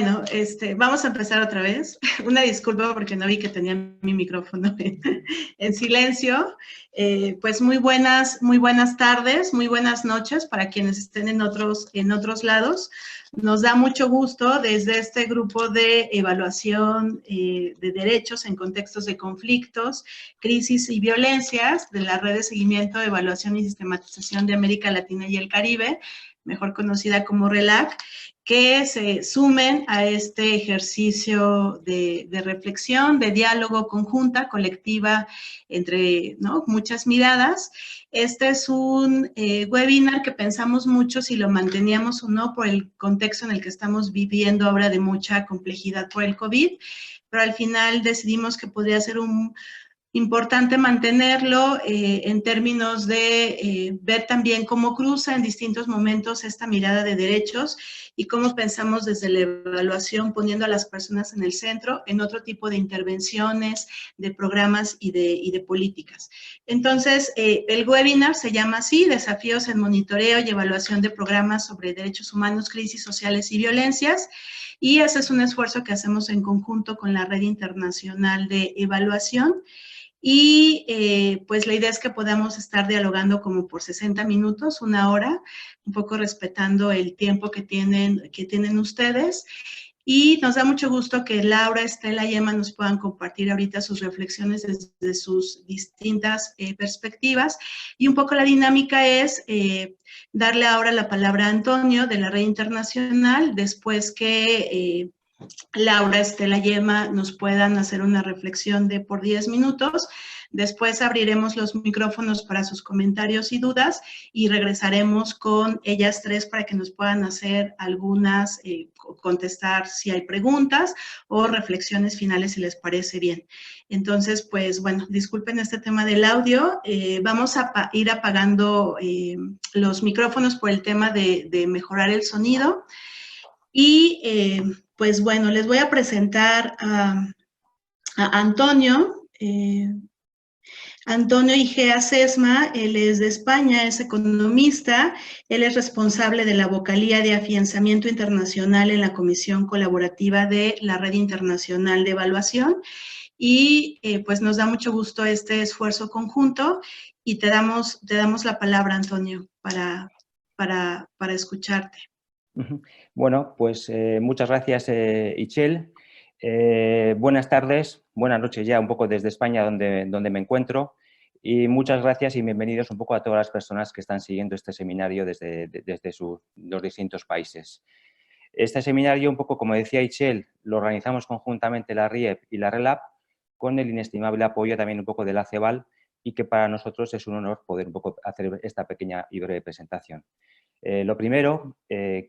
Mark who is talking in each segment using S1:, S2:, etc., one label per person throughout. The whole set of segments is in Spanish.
S1: Bueno, vamos a empezar otra vez. Una disculpa porque no vi que tenía mi micrófono en silencio. Pues muy buenas tardes, muy buenas noches para quienes estén en otros lados. Nos da mucho gusto desde este grupo de evaluación de derechos en contextos de conflictos, crisis y violencias de la Red de Seguimiento, Evaluación y Sistematización de América Latina y el Caribe, mejor conocida como RELAC, que se sumen a este ejercicio de reflexión, de diálogo conjunta, colectiva, entre muchas miradas. Este es un webinar que pensamos mucho si lo manteníamos o no por el contexto en el que estamos viviendo ahora de mucha complejidad por el COVID, pero al final decidimos que podría ser importante mantenerlo en términos de ver también cómo cruza en distintos momentos esta mirada de derechos y cómo pensamos desde la evaluación poniendo a las personas en el centro en otro tipo de intervenciones, de programas y de políticas. Entonces, el webinar se llama así, Desafíos en Monitoreo y Evaluación de Programas sobre Derechos Humanos, Crisis Sociales y Violencias. Y ese es un esfuerzo que hacemos en conjunto con la Red Internacional de Evaluación. Y pues la idea es que podamos estar dialogando como por 60 minutos, una hora, un poco respetando el tiempo que tienen ustedes. Y nos da mucho gusto que Laura, Estela y Emma nos puedan compartir ahorita sus reflexiones desde sus distintas perspectivas. Y un poco la dinámica es darle ahora la palabra a Antonio de la Red Internacional, después que Laura, Estela y Emma nos puedan hacer una reflexión de por 10 minutos. Después abriremos los micrófonos para sus comentarios y dudas y regresaremos con ellas tres para que nos puedan hacer algunas, contestar si hay preguntas o reflexiones finales si les parece bien. Entonces, pues bueno, disculpen este tema del audio. Vamos a ir apagando los micrófonos por el tema de mejorar el sonido. Y pues bueno, les voy a presentar a Antonio. Antonio Igea Sesma, él es de España, es economista, él es responsable de la vocalía de afianzamiento internacional en la Comisión Colaborativa de la Red Internacional de Evaluación. Y pues nos da mucho gusto este esfuerzo conjunto y te damos la palabra, Antonio, para escucharte.
S2: Bueno, pues muchas gracias, Itziel. Buenas tardes, buenas noches ya un poco desde España donde me encuentro y muchas gracias y bienvenidos un poco a todas las personas que están siguiendo este seminario desde los distintos países. Este seminario, un poco como decía Itziel, lo organizamos conjuntamente la RIEP y la RELAP con el inestimable apoyo también un poco de la CEVAL y que para nosotros es un honor poder un poco hacer esta pequeña y breve presentación. Lo primero,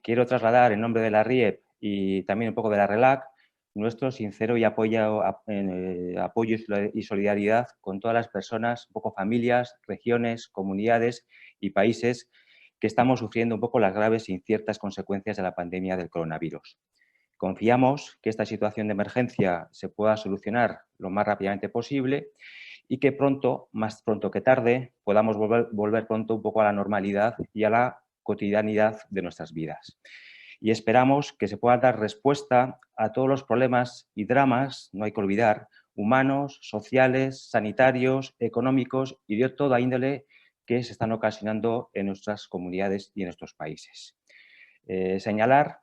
S2: quiero trasladar en nombre de la RIEP y también un poco de la RELAC nuestro sincero y apoyo y solidaridad con todas las personas, un poco familias, regiones, comunidades y países que estamos sufriendo un poco las graves e inciertas consecuencias de la pandemia del coronavirus. Confiamos que esta situación de emergencia se pueda solucionar lo más rápidamente posible y que pronto, más pronto que tarde, podamos volver pronto un poco a la normalidad y a la cotidianidad de nuestras vidas. Y esperamos que se pueda dar respuesta a todos los problemas y dramas, no hay que olvidar, humanos, sociales, sanitarios, económicos y de toda índole que se están ocasionando en nuestras comunidades y en nuestros países. Señalar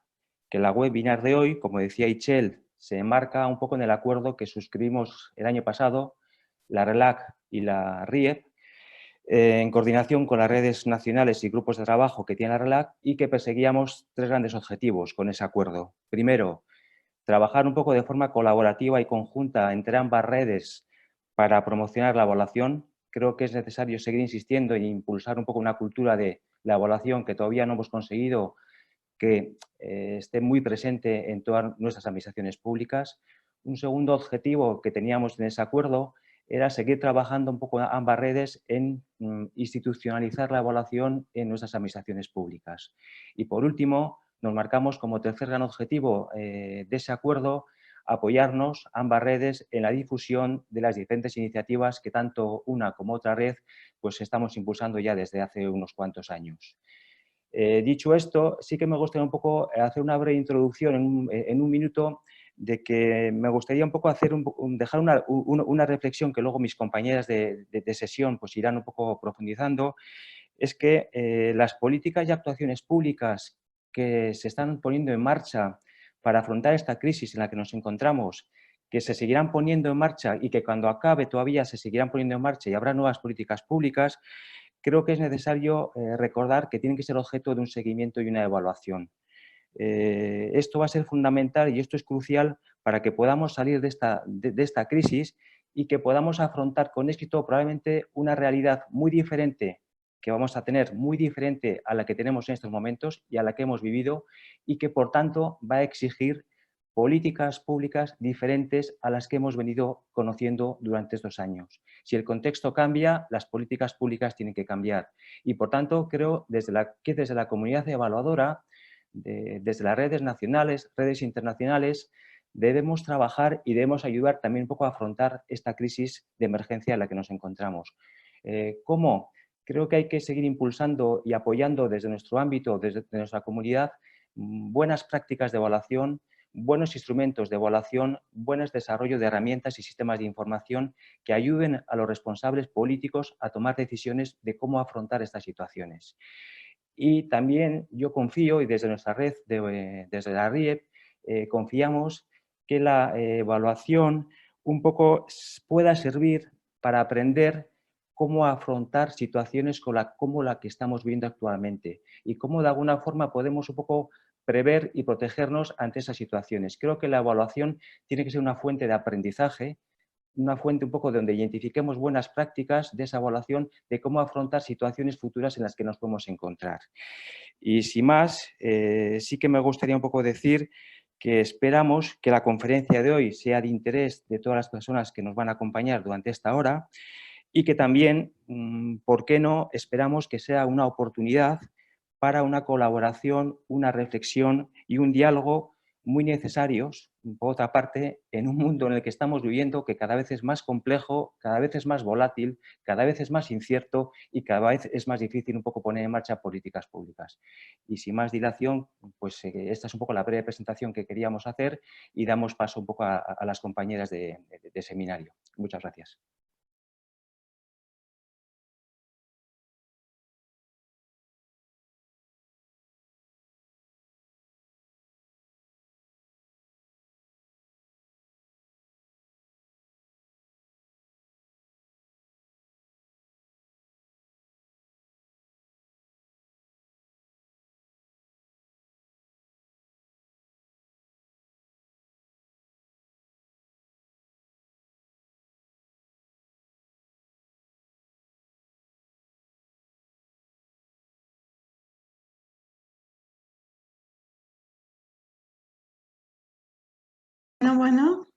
S2: que la webinar de hoy, como decía Itziel, se enmarca un poco en el acuerdo que suscribimos el año pasado, la RELAC y la RIEP, en coordinación con las redes nacionales y grupos de trabajo que tiene la RELAC y que perseguíamos tres grandes objetivos con ese acuerdo. Primero, trabajar un poco de forma colaborativa y conjunta entre ambas redes para promocionar la evaluación. Creo que es necesario seguir insistiendo e impulsar un poco una cultura de la evaluación que todavía no hemos conseguido que esté muy presente en todas nuestras administraciones públicas. Un segundo objetivo que teníamos en ese acuerdo era seguir trabajando un poco ambas redes en institucionalizar la evaluación en nuestras administraciones públicas. Y por último, nos marcamos como tercer gran objetivo de ese acuerdo apoyarnos ambas redes en la difusión de las diferentes iniciativas que tanto una como otra red pues estamos impulsando ya desde hace unos cuantos años. Dicho esto, sí que me gustaría un poco hacer una breve introducción en un minuto de que me gustaría un poco dejar una reflexión que luego mis compañeras de sesión pues irán un poco profundizando, es que las políticas y actuaciones públicas que se están poniendo en marcha para afrontar esta crisis en la que nos encontramos, que se seguirán poniendo en marcha y que cuando acabe todavía se seguirán poniendo en marcha y habrá nuevas políticas públicas, creo que es necesario recordar que tienen que ser objeto de un seguimiento y una evaluación. Esto va a ser fundamental y esto es crucial para que podamos salir de esta crisis y que podamos afrontar con éxito probablemente una realidad muy diferente que vamos a tener, muy diferente a la que tenemos en estos momentos y a la que hemos vivido, y que por tanto va a exigir políticas públicas diferentes a las que hemos venido conociendo durante estos años. Si el contexto cambia, las políticas públicas tienen que cambiar. Y por tanto, creo que desde la comunidad evaluadora, desde las redes nacionales, redes internacionales, debemos trabajar y debemos ayudar también un poco a afrontar esta crisis de emergencia en la que nos encontramos. ¿Cómo? Creo que hay que seguir impulsando y apoyando desde nuestro ámbito, desde nuestra comunidad, buenas prácticas de evaluación, buenos instrumentos de evaluación, buenos desarrollo de herramientas y sistemas de información que ayuden a los responsables políticos a tomar decisiones de cómo afrontar estas situaciones. Y también yo confío, y desde nuestra red, desde la RIEP, confiamos que la evaluación un poco pueda servir para aprender cómo afrontar situaciones como la que estamos viviendo actualmente y cómo de alguna forma podemos un poco prever y protegernos ante esas situaciones. Creo que la evaluación tiene que ser una fuente de aprendizaje, una fuente un poco donde identifiquemos buenas prácticas de esa evaluación de cómo afrontar situaciones futuras en las que nos podemos encontrar. Y sin más, sí que me gustaría un poco decir que esperamos que la conferencia de hoy sea de interés de todas las personas que nos van a acompañar durante esta hora y que también, ¿por qué no?, esperamos que sea una oportunidad para una colaboración, una reflexión y un diálogo muy necesarios, por otra parte, en un mundo en el que estamos viviendo que cada vez es más complejo, cada vez es más volátil, cada vez es más incierto y cada vez es más difícil un poco poner en marcha políticas públicas. Y sin más dilación, pues esta es un poco la breve presentación que queríamos hacer y damos paso un poco a las compañeras de seminario. Muchas gracias.
S1: Bueno,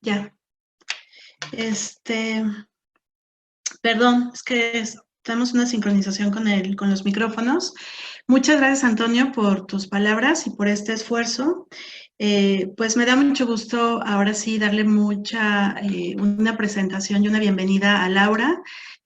S1: ya. Perdón, es que tenemos una sincronización con los micrófonos. Muchas gracias, Antonio, por tus palabras y por este esfuerzo. Pues me da mucho gusto ahora sí darle una presentación y una bienvenida a Laura,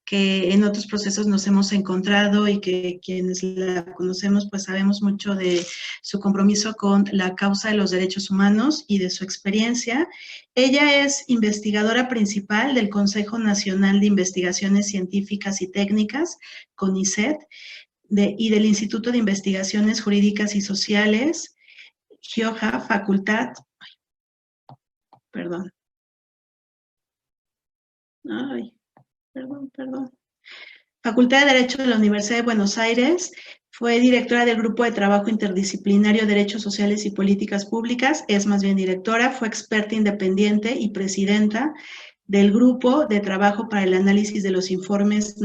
S1: que en otros procesos nos hemos encontrado y que quienes la conocemos pues sabemos mucho de su compromiso con la causa de los derechos humanos y de su experiencia. Ella es investigadora principal del Consejo Nacional de Investigaciones Científicas y Técnicas, CONICET, y del Instituto de Investigaciones Jurídicas y Sociales, GIOJA, perdón. Facultad de Derecho de la Universidad de Buenos Aires. Fue directora del Grupo de Trabajo Interdisciplinario Derechos Sociales y Políticas Públicas, es más bien directora, fue experta independiente y presidenta del Grupo de Trabajo para el Análisis de los Informes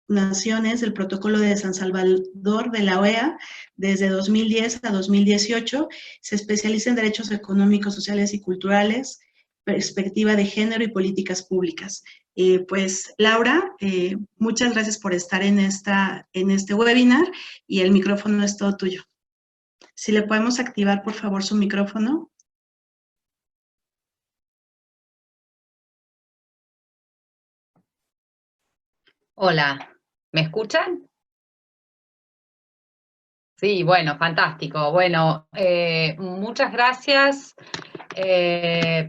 S1: Naciones del Protocolo de San Salvador de la OEA desde 2010 a 2018. Se especializa en derechos económicos, sociales y culturales, perspectiva de género y políticas públicas. Pues Laura, muchas gracias por estar en este webinar y el micrófono es todo tuyo. Si le podemos activar, por favor, su micrófono.
S3: Hola, ¿me escuchan? Sí, bueno, fantástico. Bueno, muchas gracias,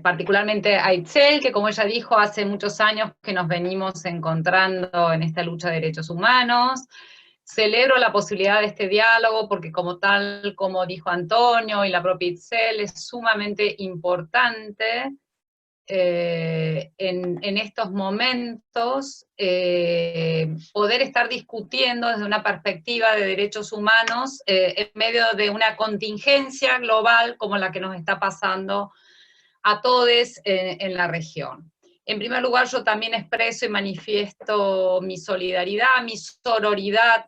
S3: particularmente a Itzel, que como ella dijo, hace muchos años que nos venimos encontrando en esta lucha de derechos humanos. Celebro la posibilidad de este diálogo porque como dijo Antonio y la propia Itzel, es sumamente importante en estos momentos poder estar discutiendo desde una perspectiva de derechos humanos en medio de una contingencia global como la que nos está pasando a todos en la región. En primer lugar, yo también expreso y manifiesto mi solidaridad, mi sororidad,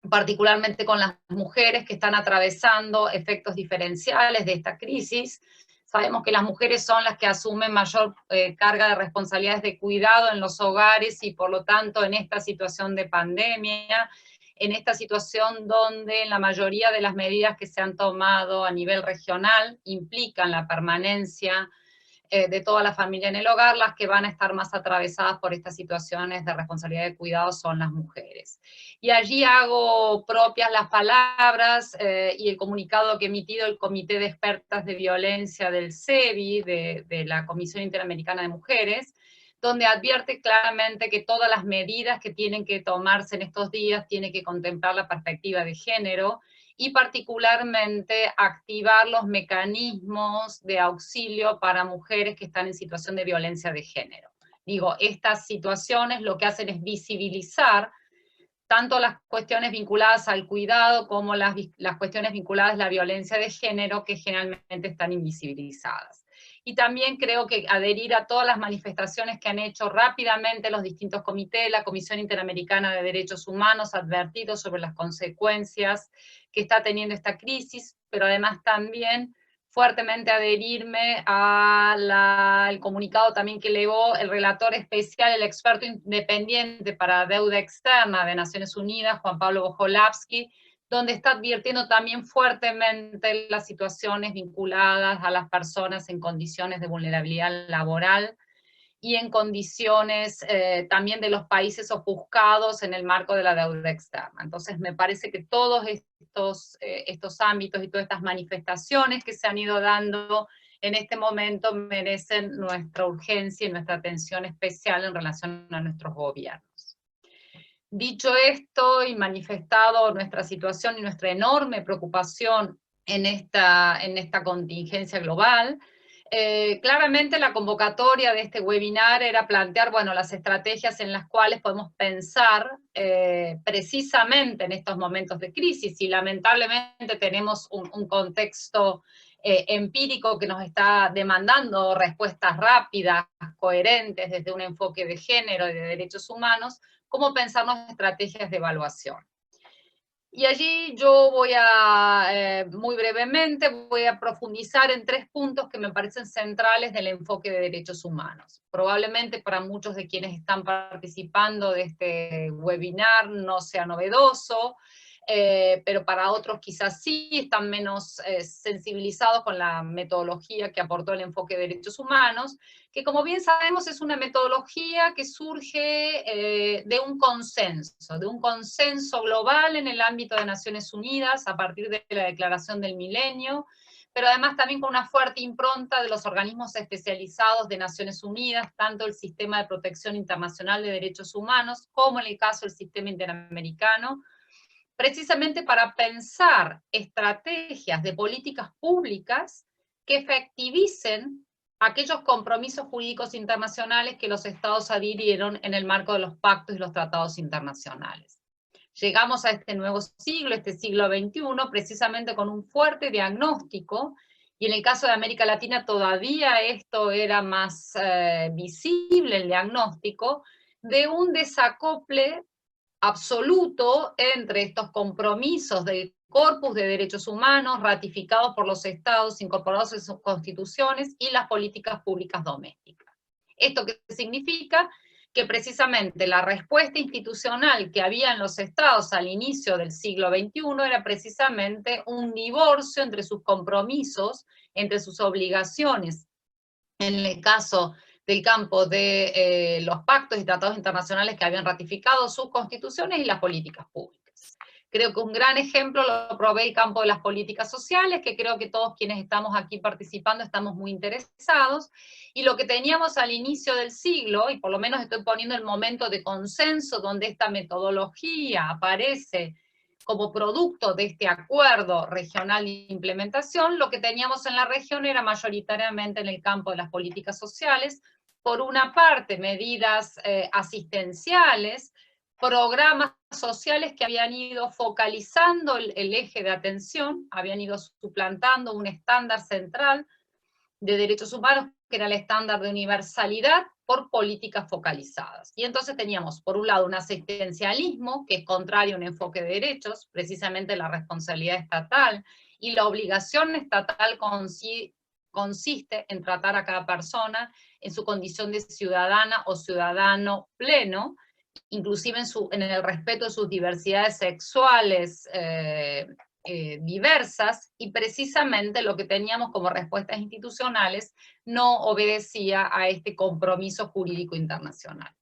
S3: particularmente con las mujeres que están atravesando efectos diferenciales de esta crisis. Sabemos que las mujeres son las que asumen mayor carga de responsabilidades de cuidado en los hogares y por lo tanto en esta situación de pandemia, en esta situación donde la mayoría de las medidas que se han tomado a nivel regional implican la permanencia de toda la familia en el hogar, las que van a estar más atravesadas por estas situaciones de responsabilidad de cuidado son las mujeres. Y allí hago propias las palabras y el comunicado que ha emitido el Comité de Expertas de Violencia del CEVI, de la Comisión Interamericana de Mujeres, donde advierte claramente que todas las medidas que tienen que tomarse en estos días tienen que contemplar la perspectiva de género, y particularmente activar los mecanismos de auxilio para mujeres que están en situación de violencia de género. Digo, estas situaciones lo que hacen es visibilizar tanto las cuestiones vinculadas al cuidado como las cuestiones vinculadas a la violencia de género, que generalmente están invisibilizadas. Y también creo que adherir a todas las manifestaciones que han hecho rápidamente los distintos comités, la Comisión Interamericana de Derechos Humanos, advertido sobre las consecuencias que está teniendo esta crisis, pero además también fuertemente adherirme al comunicado también que elevó el relator especial, el experto independiente para deuda externa de Naciones Unidas, Juan Pablo Bojolavsky, donde está advirtiendo también fuertemente las situaciones vinculadas a las personas en condiciones de vulnerabilidad laboral y en condiciones también de los países ofuscados en el marco de la deuda externa. Entonces me parece que todos estos ámbitos y todas estas manifestaciones que se han ido dando en este momento merecen nuestra urgencia y nuestra atención especial en relación a nuestros gobiernos. Dicho esto y manifestado nuestra situación y nuestra enorme preocupación en esta contingencia global, claramente la convocatoria de este webinar era plantear, bueno, las estrategias en las cuales podemos pensar precisamente en estos momentos de crisis, y lamentablemente tenemos un contexto empírico que nos está demandando respuestas rápidas, coherentes, desde un enfoque de género y de derechos humanos, cómo pensarnos estrategias de evaluación. Y allí yo voy muy brevemente, voy a profundizar en 3 puntos que me parecen centrales del enfoque de derechos humanos. Probablemente para muchos de quienes están participando de este webinar no sea novedoso, pero para otros quizás sí, están menos sensibilizados con la metodología que aportó el enfoque de derechos humanos, que como bien sabemos es una metodología que surge de un consenso global en el ámbito de Naciones Unidas a partir de la Declaración del Milenio, pero además también con una fuerte impronta de los organismos especializados de Naciones Unidas, tanto el Sistema de Protección Internacional de Derechos Humanos, como en el caso del Sistema Interamericano, precisamente para pensar estrategias de políticas públicas que efectivicen aquellos compromisos jurídicos internacionales que los estados adhirieron en el marco de los pactos y los tratados internacionales. Llegamos a este nuevo siglo, este siglo XXI, precisamente con un fuerte diagnóstico, y en el caso de América Latina todavía esto era más visible, el diagnóstico, de un desacople absoluto entre estos compromisos del corpus de derechos humanos ratificados por los estados, incorporados en sus constituciones, y las políticas públicas domésticas. ¿Esto qué significa? Que precisamente la respuesta institucional que había en los estados al inicio del siglo XXI era precisamente un divorcio entre sus compromisos, entre sus obligaciones, en el caso del campo de los pactos y tratados internacionales que habían ratificado sus constituciones, y las políticas públicas. Creo que un gran ejemplo lo provee el campo de las políticas sociales, que creo que todos quienes estamos aquí participando estamos muy interesados, y lo que teníamos al inicio del siglo, y por lo menos estoy poniendo el momento de consenso donde esta metodología aparece como producto de este acuerdo regional de implementación, lo que teníamos en la región era mayoritariamente en el campo de las políticas sociales, por una parte medidas asistenciales, programas sociales que habían ido focalizando el eje de atención, habían ido suplantando un estándar central de derechos humanos, que era el estándar de universalidad, por políticas focalizadas. Y entonces teníamos, por un lado, un asistencialismo, que es contrario a un enfoque de derechos, precisamente la responsabilidad estatal, y la obligación estatal consiste en tratar a cada persona en su condición de ciudadana o ciudadano pleno, inclusive en el respeto de sus diversidades sexuales diversas, y precisamente lo que teníamos como respuestas institucionales no obedecía a este compromiso jurídico internacional.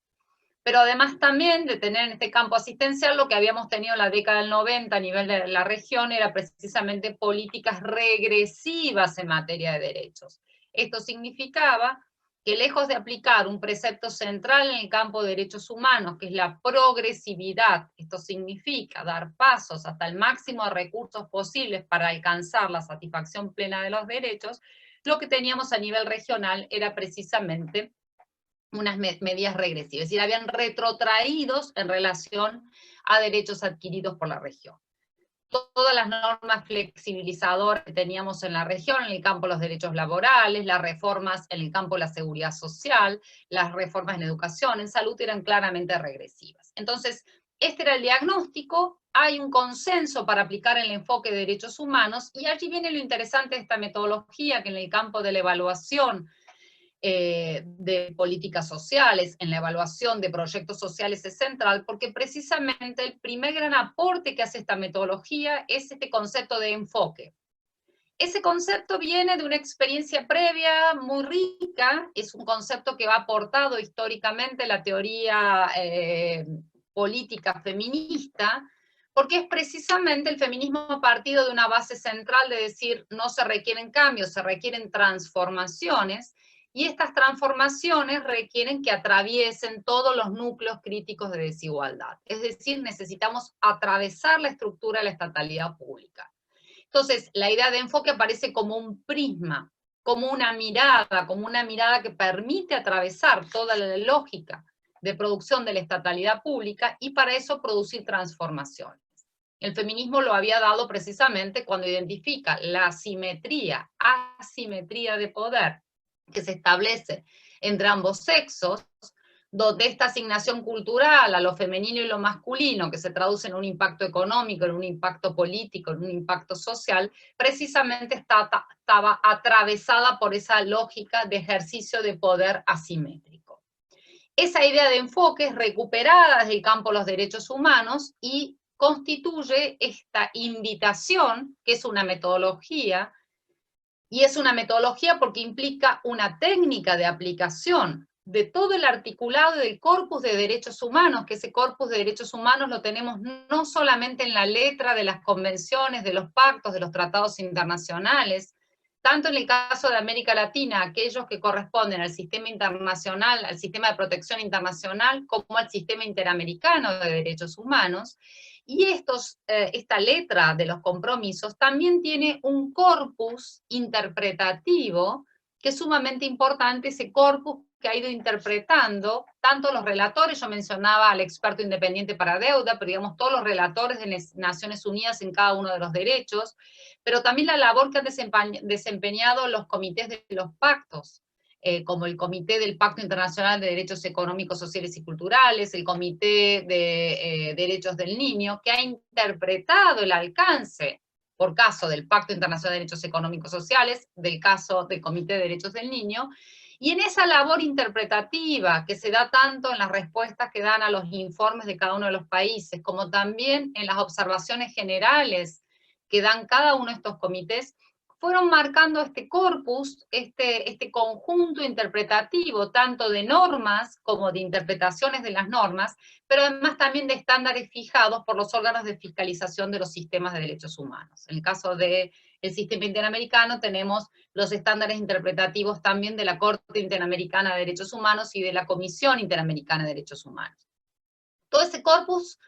S3: Pero además también de tener en este campo asistencial, lo que habíamos tenido en la década del 90 a nivel de la región era precisamente políticas regresivas en materia de derechos. Esto significaba que lejos de aplicar un precepto central en el campo de derechos humanos, que es la progresividad, esto significa dar pasos hasta el máximo de recursos posibles para alcanzar la satisfacción plena de los derechos, lo que teníamos a nivel regional era precisamente unas medidas regresivas, es decir, habían retrotraídos en relación a derechos adquiridos por la región. Todas las normas flexibilizadoras que teníamos en la región, en el campo de los derechos laborales, las reformas en el campo de la seguridad social, las reformas en educación, en salud, eran claramente regresivas. Entonces, este era el diagnóstico, hay un consenso para aplicar el enfoque de derechos humanos, y allí viene lo interesante de esta metodología, que en el campo de la evaluación de políticas sociales, en la evaluación de proyectos sociales es central, porque precisamente el primer gran aporte que hace esta metodología es este concepto de enfoque. Ese concepto viene de una experiencia previa muy rica, es un concepto que va aportado históricamente la teoría política feminista, porque es precisamente el feminismo partido de una base central de decir no se requieren cambios, se requieren transformaciones, y estas transformaciones requieren que atraviesen todos los núcleos críticos de desigualdad. Es decir, necesitamos atravesar la estructura de la estatalidad pública. Entonces, la idea de enfoque aparece como un prisma, como una mirada que permite atravesar toda la lógica de producción de la estatalidad pública, y para eso producir transformaciones. El feminismo lo había dado precisamente cuando identifica la asimetría de poder que se establece entre ambos sexos, donde esta asignación cultural a lo femenino y lo masculino, que se traduce en un impacto económico, en un impacto político, en un impacto social, precisamente estaba atravesada por esa lógica de ejercicio de poder asimétrico. Esa idea de enfoque es recuperada desde el campo de los derechos humanos y constituye esta invitación, que es una metodología, y es una metodología porque implica una técnica de aplicación de todo el articulado del corpus de derechos humanos, que ese corpus de derechos humanos lo tenemos no solamente en la letra de las convenciones, de los pactos, de los tratados internacionales, tanto en el caso de América Latina, aquellos que corresponden al sistema internacional, al sistema de protección internacional, como al sistema interamericano de derechos humanos. Y esta letra de los compromisos también tiene un corpus interpretativo que es sumamente importante, ese corpus que ha ido interpretando tanto los relatores, yo mencionaba al experto independiente para deuda, pero digamos todos los relatores de Naciones Unidas en cada uno de los derechos, pero también la labor que han desempeñado los comités de los pactos, como el Comité del Pacto Internacional de Derechos Económicos, Sociales y Culturales, el Comité de Derechos del Niño, que ha interpretado el alcance, por caso del Pacto Internacional de Derechos Económicos Sociales, del caso del Comité de Derechos del Niño, y en esa labor interpretativa que se da tanto en las respuestas que dan a los informes de cada uno de los países, como también en las observaciones generales que dan cada uno de estos comités, fueron marcando este corpus, este conjunto interpretativo, tanto de normas como de interpretaciones de las normas, pero además también de estándares fijados por los órganos de fiscalización de los sistemas de derechos humanos. En el caso del sistema interamericano tenemos los estándares interpretativos también de la Corte Interamericana de Derechos Humanos y de la Comisión Interamericana de Derechos Humanos. Todo ese corpus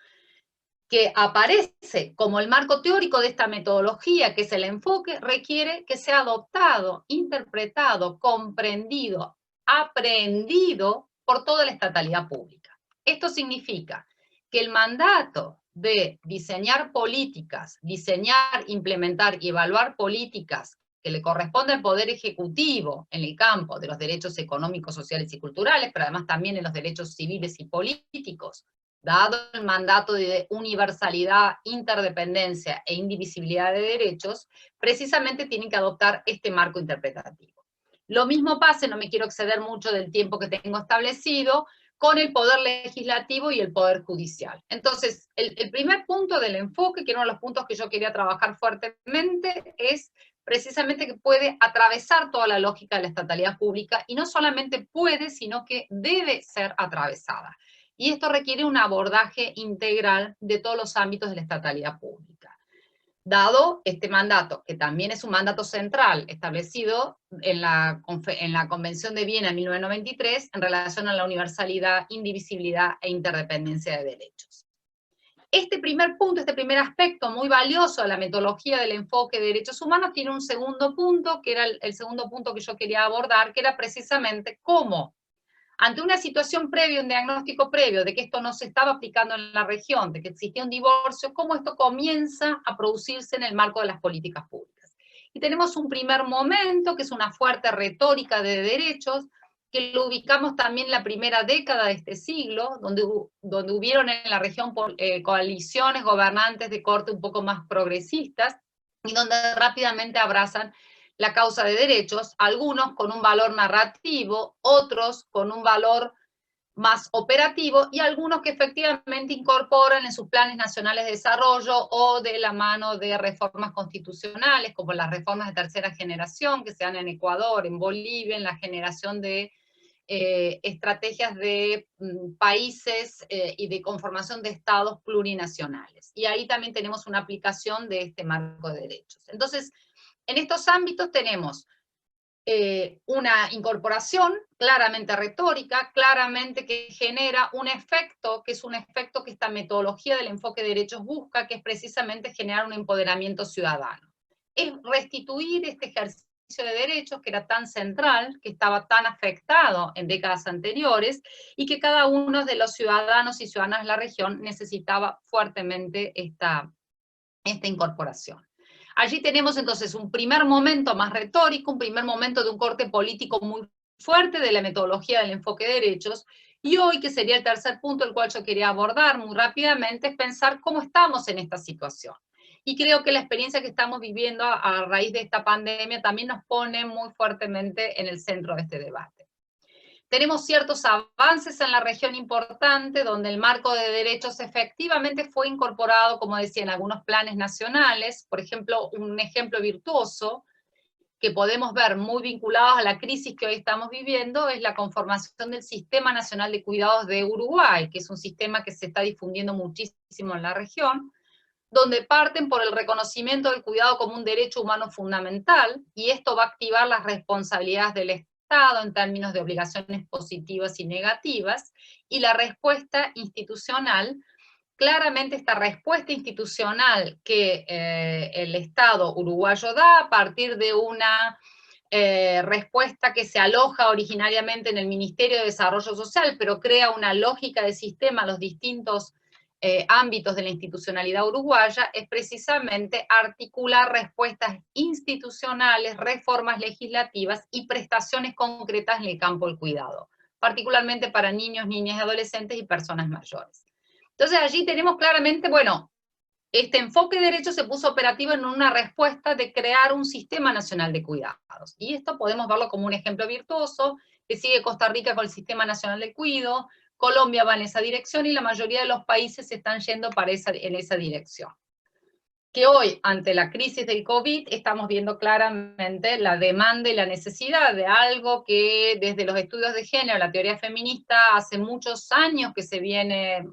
S3: que aparece como el marco teórico de esta metodología, que es el enfoque, requiere que sea adoptado, interpretado, comprendido, aprendido por toda la estatalidad pública. Esto significa que el mandato de diseñar políticas, diseñar, implementar y evaluar políticas que le corresponde al Poder Ejecutivo en el campo de los derechos económicos, sociales y culturales, pero además también en los derechos civiles y políticos, dado el mandato de universalidad, interdependencia e indivisibilidad de derechos, precisamente tienen que adoptar este marco interpretativo. Lo mismo pasa, no me quiero exceder mucho del tiempo que tengo establecido, con el poder legislativo y el poder judicial. Entonces, el primer punto del enfoque, que era uno de los puntos que yo quería trabajar fuertemente, es precisamente que puede atravesar toda la lógica de la estatalidad pública, y no solamente puede, sino que debe ser atravesada. Y esto requiere un abordaje integral de todos los ámbitos de la estatalidad pública. Dado este mandato, que también es un mandato central establecido en la Convención de Viena en 1993, en relación a la universalidad, indivisibilidad e interdependencia de derechos. Este primer punto, este primer aspecto muy valioso de la metodología del enfoque de derechos humanos, tiene un segundo punto, que era el segundo punto que yo quería abordar, que era precisamente cómo, ante una situación previa, un diagnóstico previo de que esto no se estaba aplicando en la región, de que existía un divorcio, cómo esto comienza a producirse en el marco de las políticas públicas. Y tenemos un primer momento, que es una fuerte retórica de derechos, que lo ubicamos también en la primera década de este siglo, donde hubieron en la región coaliciones gobernantes de corte un poco más progresistas, y donde rápidamente abrazan la causa de derechos, algunos con un valor narrativo, otros con un valor más operativo, y algunos que efectivamente incorporan en sus planes nacionales de desarrollo o de la mano de reformas constitucionales, como las reformas de tercera generación que se dan en Ecuador, en Bolivia, en la generación de estrategias de países y de conformación de estados plurinacionales. Y ahí también tenemos una aplicación de este marco de derechos. Entonces, en estos ámbitos tenemos una incorporación claramente retórica, claramente que genera un efecto, que es un efecto que esta metodología del enfoque de derechos busca, que es precisamente generar un empoderamiento ciudadano. Es restituir este ejercicio de derechos que era tan central, que estaba tan afectado en décadas anteriores, y que cada uno de los ciudadanos y ciudadanas de la región necesitaba fuertemente esta incorporación. Allí tenemos entonces un primer momento más retórico, un primer momento de un corte político muy fuerte de la metodología del enfoque de derechos, y hoy, que sería el tercer punto el cual yo quería abordar muy rápidamente, es pensar cómo estamos en esta situación. Y creo que la experiencia que estamos viviendo a raíz de esta pandemia también nos pone muy fuertemente en el centro de este debate. Tenemos ciertos avances en la región importante, donde el marco de derechos efectivamente fue incorporado, como decía, en algunos planes nacionales. Por ejemplo, un ejemplo virtuoso que podemos ver muy vinculados a la crisis que hoy estamos viviendo es la conformación del Sistema Nacional de Cuidados de Uruguay, que es un sistema que se está difundiendo muchísimo en la región, donde parten por el reconocimiento del cuidado como un derecho humano fundamental, y esto va a activar las responsabilidades del Estado en términos de obligaciones positivas y negativas, y la respuesta institucional, claramente esta respuesta institucional que el Estado uruguayo da a partir de una respuesta que se aloja originariamente en el Ministerio de Desarrollo Social, pero crea una lógica de sistema a los distintos ámbitos de la institucionalidad uruguaya, es precisamente articular respuestas institucionales, reformas legislativas y prestaciones concretas en el campo del cuidado, particularmente para niños, niñas y adolescentes y personas mayores. Entonces allí tenemos claramente, bueno, este enfoque de derechos se puso operativo en una respuesta de crear un sistema nacional de cuidados. Y esto podemos verlo como un ejemplo virtuoso, que sigue Costa Rica con el Sistema Nacional de Cuidado, Colombia va en esa dirección y la mayoría de los países están yendo en esa dirección. que hoy, ante la crisis del COVID, estamos viendo claramente la demanda y la necesidad de algo que desde los estudios de género, la teoría feminista, hace muchos años que se viene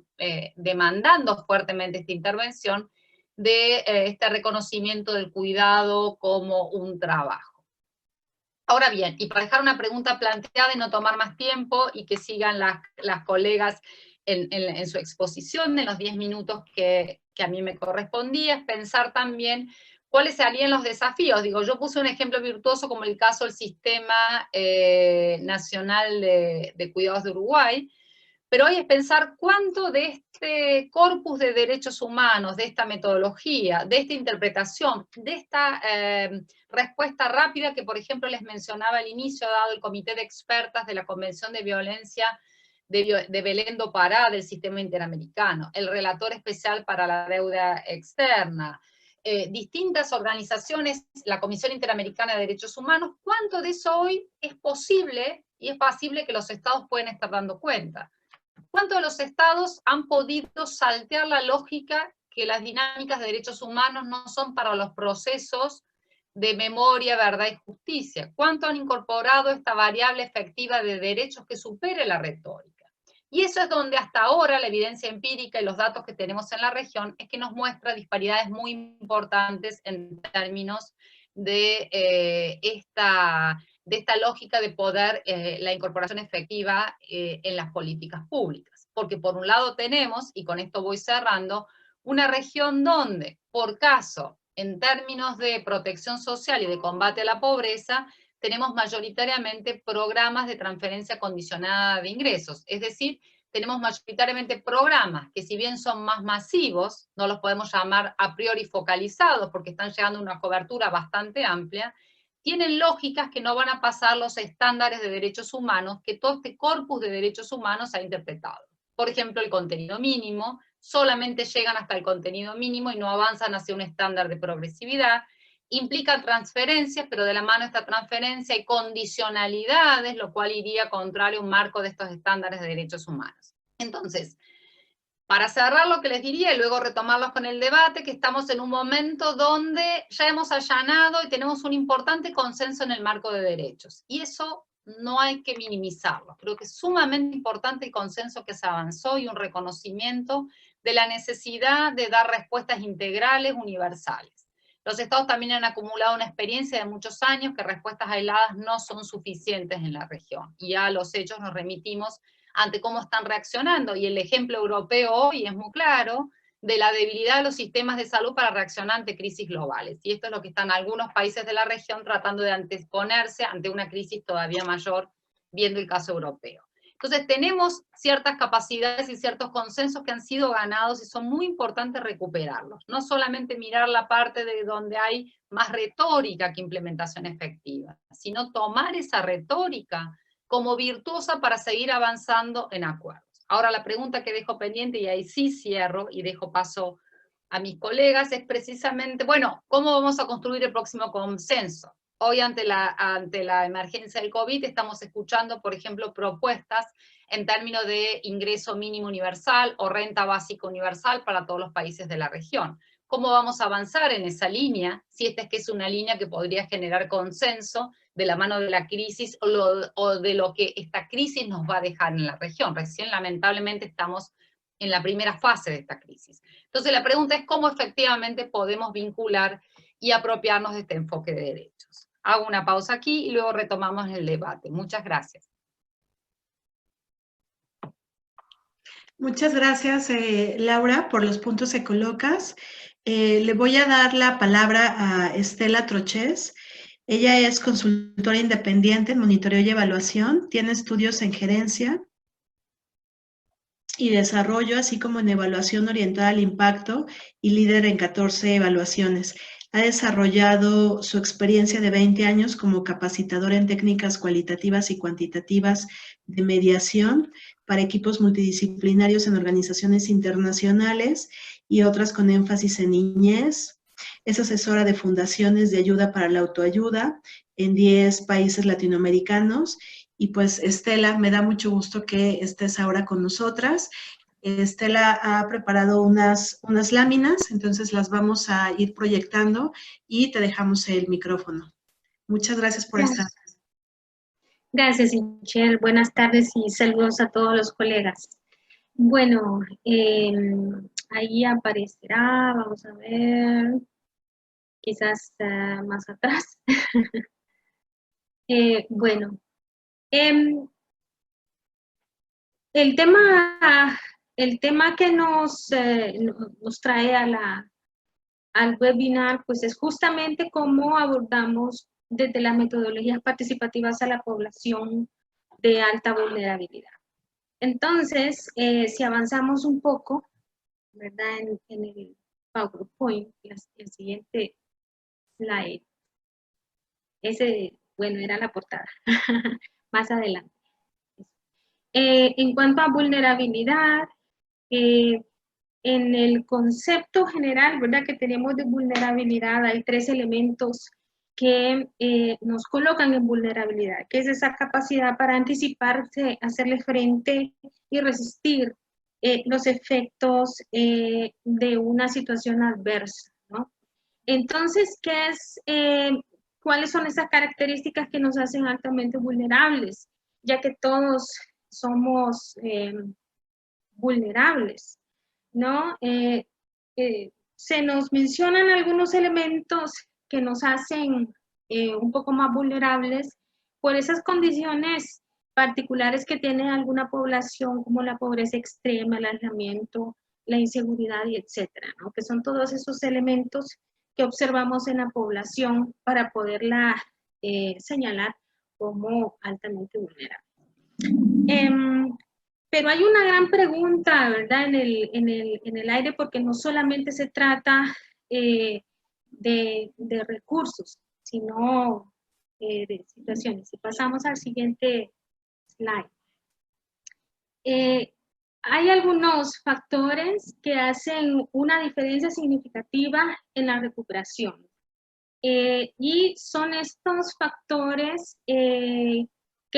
S3: demandando fuertemente esta intervención, de este reconocimiento del cuidado como un trabajo. Ahora bien, y para dejar una pregunta planteada y no tomar más tiempo, y que sigan las colegas en su exposición, en los 10 minutos que a mí me correspondía, es pensar también cuáles serían los desafíos. Digo, yo puse un ejemplo virtuoso como el caso del Sistema Nacional de Cuidados de Uruguay, pero hoy es pensar cuánto de este corpus de derechos humanos, de esta metodología, de esta interpretación, de esta respuesta rápida que, por ejemplo, les mencionaba al inicio, dado el comité de expertas de la Convención de Violencia de Belén do Pará del sistema interamericano, el relator especial para la deuda externa, distintas organizaciones, la Comisión Interamericana de Derechos Humanos, ¿cuánto de eso hoy es posible y es posible que los estados pueden estar dando cuenta? ¿Cuántos de los estados han podido saltear la lógica que las dinámicas de derechos humanos no son para los procesos de memoria, verdad y justicia? ¿Cuánto han incorporado esta variable efectiva de derechos que supere la retórica? Y eso es donde hasta ahora la evidencia empírica y los datos que tenemos en la región es que nos muestra disparidades muy importantes en términos de esta lógica de poder, la incorporación efectiva en las políticas públicas. Porque por un lado tenemos, y con esto voy cerrando, una región donde, por caso, en términos de protección social y de combate a la pobreza, tenemos mayoritariamente programas de transferencia condicionada de ingresos. Es decir, tenemos mayoritariamente programas que, si bien son más masivos, no los podemos llamar a priori focalizados porque están llegando a una cobertura bastante amplia, tienen lógicas que no van a pasar los estándares de derechos humanos que todo este corpus de derechos humanos ha interpretado. Por ejemplo, el contenido mínimo, solamente llegan hasta el contenido mínimo y no avanzan hacia un estándar de progresividad, implican transferencias, pero de la mano de esta transferencia hay condicionalidades, lo cual iría contrario a un marco de estos estándares de derechos humanos. Entonces, para cerrar lo que les diría y luego retomarlos con el debate, que estamos en un momento donde ya hemos allanado y tenemos un importante consenso en el marco de derechos. Y eso no hay que minimizarlo. Creo que es sumamente importante el consenso que se avanzó y un reconocimiento de la necesidad de dar respuestas integrales, universales. Los estados también han acumulado una experiencia de muchos años que respuestas aisladas no son suficientes en la región. Y a los hechos nos remitimos ante cómo están reaccionando. Y el ejemplo europeo hoy es muy claro de la debilidad de los sistemas de salud para reaccionar ante crisis globales. Y esto es lo que están algunos países de la región tratando de anteponerse ante una crisis todavía mayor, viendo el caso europeo. Entonces tenemos ciertas capacidades y ciertos consensos que han sido ganados y son muy importantes recuperarlos. No solamente mirar la parte de donde hay más retórica que implementación efectiva, sino tomar esa retórica como virtuosa para seguir avanzando en acuerdos. Ahora la pregunta que dejo pendiente, y ahí sí cierro y dejo paso a mis colegas, es precisamente, bueno, ¿cómo vamos a construir el próximo consenso? Hoy ante la emergencia del COVID estamos escuchando, por ejemplo, propuestas en términos de ingreso mínimo universal o renta básica universal para todos los países de la región. ¿Cómo vamos a avanzar en esa línea? Si esta es que es una línea que podría generar consenso de la mano de la crisis o de lo que esta crisis nos va a dejar en la región. Recién, lamentablemente, estamos en la primera fase de esta crisis. Entonces, la pregunta es cómo efectivamente podemos vincular y apropiarnos de este enfoque de derechos. Hago una pausa aquí y luego retomamos el debate. Muchas gracias.
S1: Muchas gracias, Laura, por los puntos que colocas. Le voy a dar la palabra a Estela Troches. Ella es consultora independiente en monitoreo y evaluación, tiene estudios en gerencia y desarrollo, así como en evaluación orientada al impacto y líder en 14 evaluaciones. Ha desarrollado su experiencia de 20 años como capacitadora en técnicas cualitativas y cuantitativas de mediación para equipos multidisciplinarios en organizaciones internacionales y otras con énfasis en niñez. Es asesora de fundaciones de ayuda para la autoayuda en 10 países latinoamericanos. Y pues, Estela, me da mucho gusto que estés ahora con nosotras. Estela ha preparado unas láminas, entonces las vamos a ir proyectando y te dejamos el micrófono. Muchas gracias por estar.
S4: Gracias, Michelle. Buenas tardes y saludos a todos los colegas. Bueno, ahí aparecerá, vamos a ver, quizás más atrás. Bueno, el tema que nos trae al webinar, pues es justamente cómo abordamos desde las metodologías participativas a la población de alta vulnerabilidad. Entonces, si avanzamos un poco, ¿verdad? En el PowerPoint, el siguiente slide. Ese, bueno, era la portada. Más adelante. En cuanto a vulnerabilidad, en el concepto general, ¿verdad? Que tenemos de vulnerabilidad, hay 3 elementos que nos colocan en vulnerabilidad, que es esa capacidad para anticiparse, hacerle frente y resistir los efectos de una situación adversa, ¿no? Entonces, ¿cuáles son esas características que nos hacen altamente vulnerables? Ya que todos somos vulnerables, ¿no? Se nos mencionan algunos elementos que nos hacen un poco más vulnerables por esas condiciones particulares que tiene alguna población, como la pobreza extrema, el aislamiento, la inseguridad y etcétera, ¿no? Que son todos esos elementos que observamos en la población para poderla señalar como altamente vulnerable. Pero hay una gran pregunta, ¿verdad? En el aire, porque no solamente se trata de recursos, sino de situaciones. Si pasamos al siguiente slide. Hay algunos factores que hacen una diferencia significativa en la recuperación. Y son estos factores que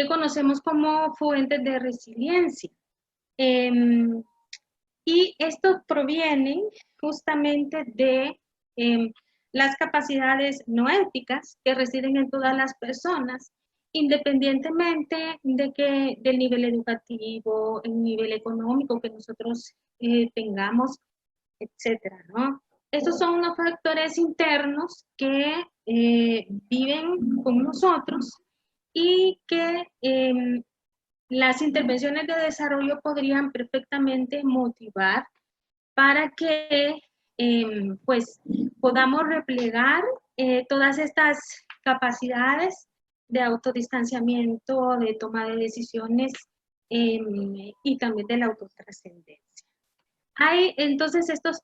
S4: conocemos como fuentes de resiliencia. Y estos provienen justamente de las capacidades no éticas que residen en todas las personas, independientemente del nivel educativo, el nivel económico que nosotros tengamos, etcétera, ¿no? Estos son unos factores internos que viven con nosotros y que las intervenciones de desarrollo podrían perfectamente motivar para que pues podamos replegar todas estas capacidades de autodistanciamiento, de toma de decisiones y también de la autotrascendencia. Hay entonces estas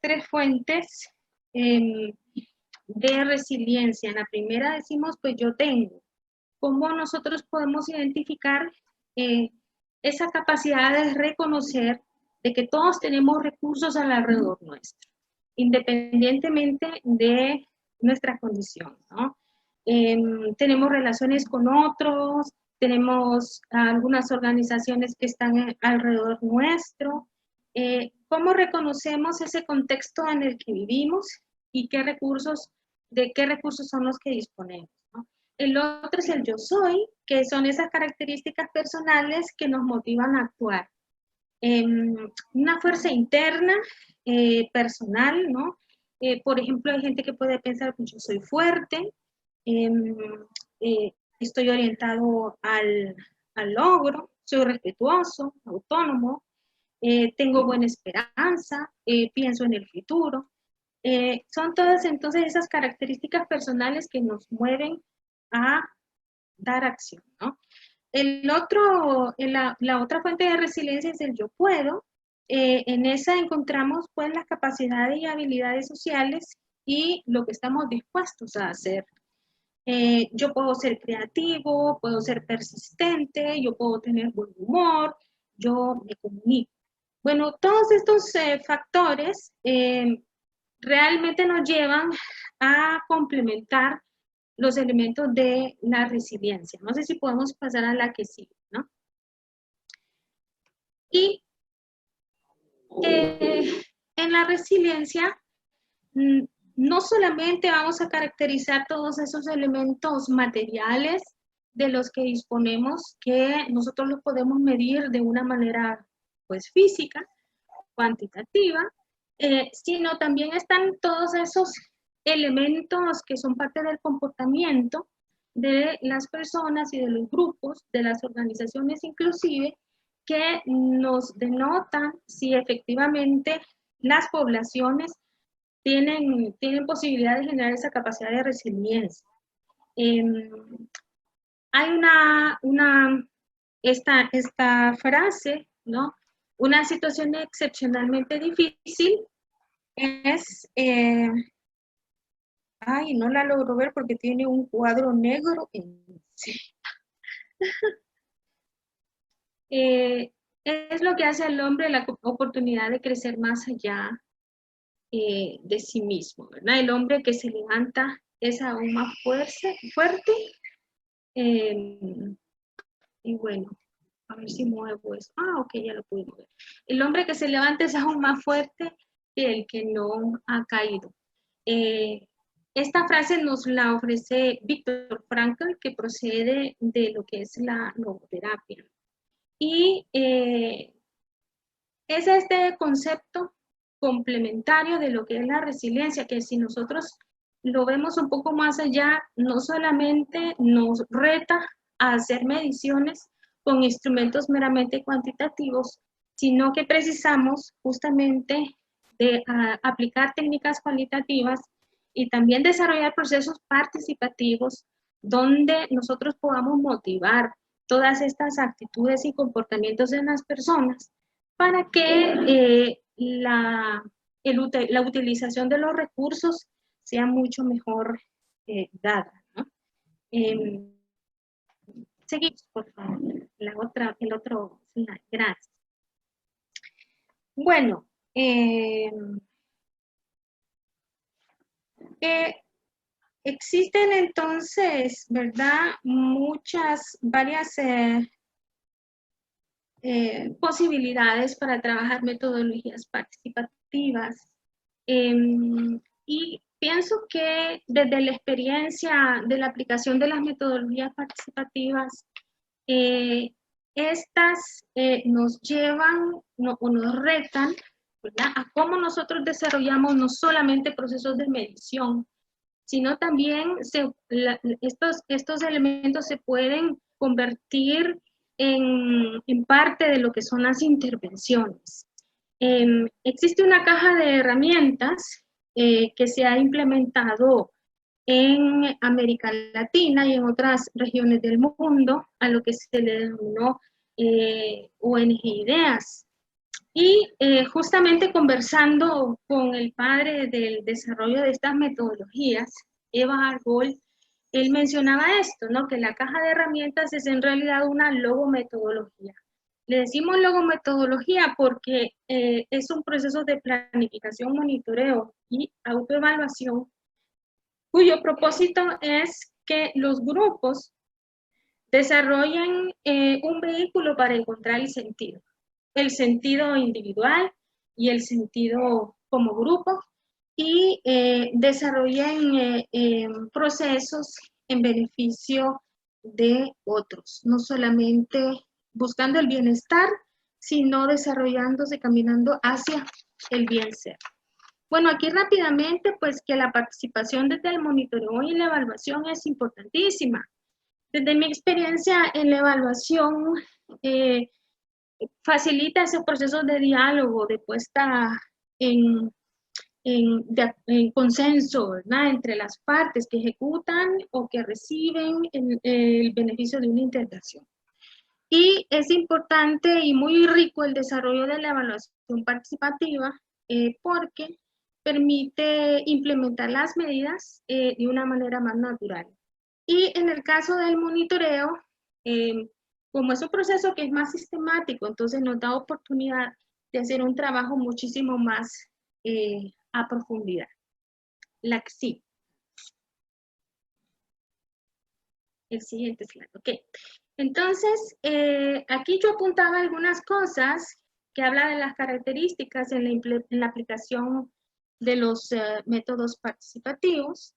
S4: tres fuentes de resiliencia. En la primera decimos, pues yo tengo. ¿Cómo nosotros podemos identificar esa capacidad de reconocer de que todos tenemos recursos alrededor nuestro, independientemente de nuestra condición, ¿no? Tenemos relaciones con otros, tenemos algunas organizaciones que están alrededor nuestro. ¿Cómo reconocemos ese contexto en el que vivimos y de qué recursos son los que disponemos, ¿no? El otro es el yo soy, que son esas características personales que nos motivan a actuar. Una fuerza interna, personal, ¿no? Por ejemplo, hay gente que puede pensar, pues yo soy fuerte, estoy orientado al logro, soy respetuoso, autónomo, tengo buena esperanza, pienso en el futuro. Son todas entonces esas características personales que nos mueven a dar acción, ¿no? La otra fuente de resiliencia es el yo puedo. En esa encontramos pues las capacidades y habilidades sociales y lo que estamos dispuestos a hacer. Yo puedo ser creativo, puedo ser persistente, yo puedo tener buen humor, yo me comunico. Bueno, todos estos factores realmente nos llevan a complementar los elementos de la resiliencia. No sé si podemos pasar a la que sigue, ¿no? Y En la resiliencia, no solamente vamos a caracterizar todos esos elementos materiales de los que disponemos, que nosotros los podemos medir de una manera pues física, cuantitativa, sino también están todos esos elementos que son parte del comportamiento de las personas y de los grupos, de las organizaciones inclusive, que nos denotan si efectivamente las poblaciones tienen posibilidad de generar esa capacidad de resiliencia. Hay esta frase, ¿no? Una situación excepcionalmente difícil es, ay, no la logro ver porque tiene un cuadro negro sí. Es lo que hace al hombre la oportunidad de crecer más allá de sí mismo, ¿verdad? El hombre que se levanta es aún más fuerte. Y bueno, a ver si muevo eso. Ah, ok, ya lo pude mover. El hombre que se levanta es aún más fuerte que el que no ha caído. Esta frase nos la ofrece Viktor Frankl, que procede de lo que es la logoterapia. Y es este concepto complementario de lo que es la resiliencia, que si nosotros lo vemos un poco más allá, no solamente nos reta a hacer mediciones con instrumentos meramente cuantitativos, sino que precisamos justamente de aplicar técnicas cualitativas y también desarrollar procesos participativos donde nosotros podamos motivar todas estas actitudes y comportamientos en las personas para que la utilización de los recursos sea mucho mejor dada, ¿no? Seguimos, por favor. El otro slide. Gracias. Bueno, existen entonces, ¿verdad? Varias posibilidades para trabajar metodologías participativas. Y pienso que desde la experiencia de la aplicación de las metodologías participativas, estas nos llevan o nos retan, ¿verdad?, a cómo nosotros desarrollamos no solamente procesos de medición, sino también estos elementos se pueden convertir en parte de lo que son las intervenciones. Existe una caja de herramientas que se ha implementado en América Latina y en otras regiones del mundo, a lo que se le denominó ONG Ideas. Y justamente conversando con el padre del desarrollo de estas metodologías, Eva Argol, él mencionaba esto, ¿no? Que la caja de herramientas es en realidad una logometodología. Le decimos logometodología porque es un proceso de planificación, monitoreo y autoevaluación, cuyo propósito es que los grupos desarrollen un vehículo para encontrar el sentido individual y el sentido como grupo, y desarrollen procesos en beneficio de otros, no solamente buscando el bienestar, sino desarrollándose, caminando hacia el bien ser. Bueno, aquí rápidamente, pues que la participación desde el monitoreo y la evaluación es importantísima. Desde mi experiencia en la evaluación, facilita ese proceso de diálogo, de puesta en consenso, ¿verdad?, entre las partes que ejecutan o que reciben el beneficio de una integración. Y es importante y muy rico el desarrollo de la evaluación participativa porque permite implementar las medidas de una manera más natural. Y en el caso del monitoreo, como es un proceso que es más sistemático, entonces nos da oportunidad de hacer un trabajo muchísimo más a profundidad. Sí. El siguiente slide, ok. Entonces, aquí yo apuntaba algunas cosas que habla de las características en la aplicación de los métodos participativos.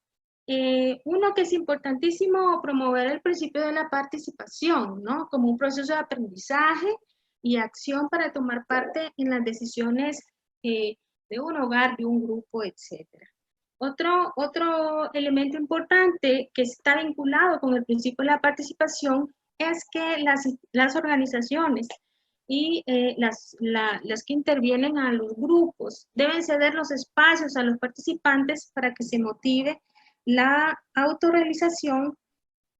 S4: Uno que es importantísimo promover el principio de la participación, ¿no? Como un proceso de aprendizaje y acción para tomar parte en las decisiones de un hogar, de un grupo, etc. Otro elemento importante que está vinculado con el principio de la participación es que las organizaciones y las que intervienen a los grupos deben ceder los espacios a los participantes para que se motive la autorrealización,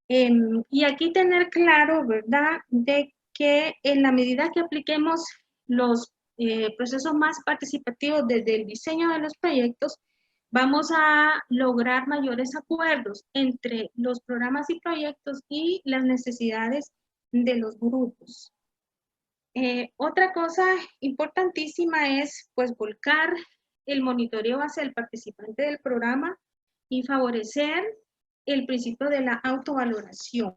S4: y aquí tener claro, ¿verdad?, de que en la medida que apliquemos los procesos más participativos desde el diseño de los proyectos, vamos a lograr mayores acuerdos entre los programas y proyectos y las necesidades de los grupos. Otra cosa importantísima es, pues, volcar el monitoreo hacia el participante del programa y favorecer el principio de la autovaloración.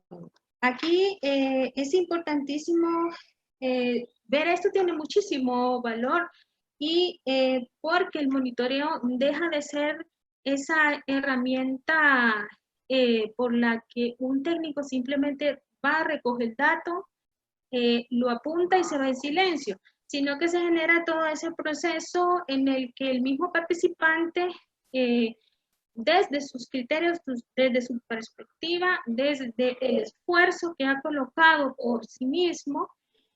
S4: Aquí es importantísimo ver esto, tiene muchísimo valor, y porque el monitoreo deja de ser esa herramienta por la que un técnico simplemente va a recoger el dato, lo apunta y se va en silencio, sino que se genera todo ese proceso en el que el mismo participante, desde sus criterios, desde su perspectiva, desde el esfuerzo que ha colocado por sí mismo,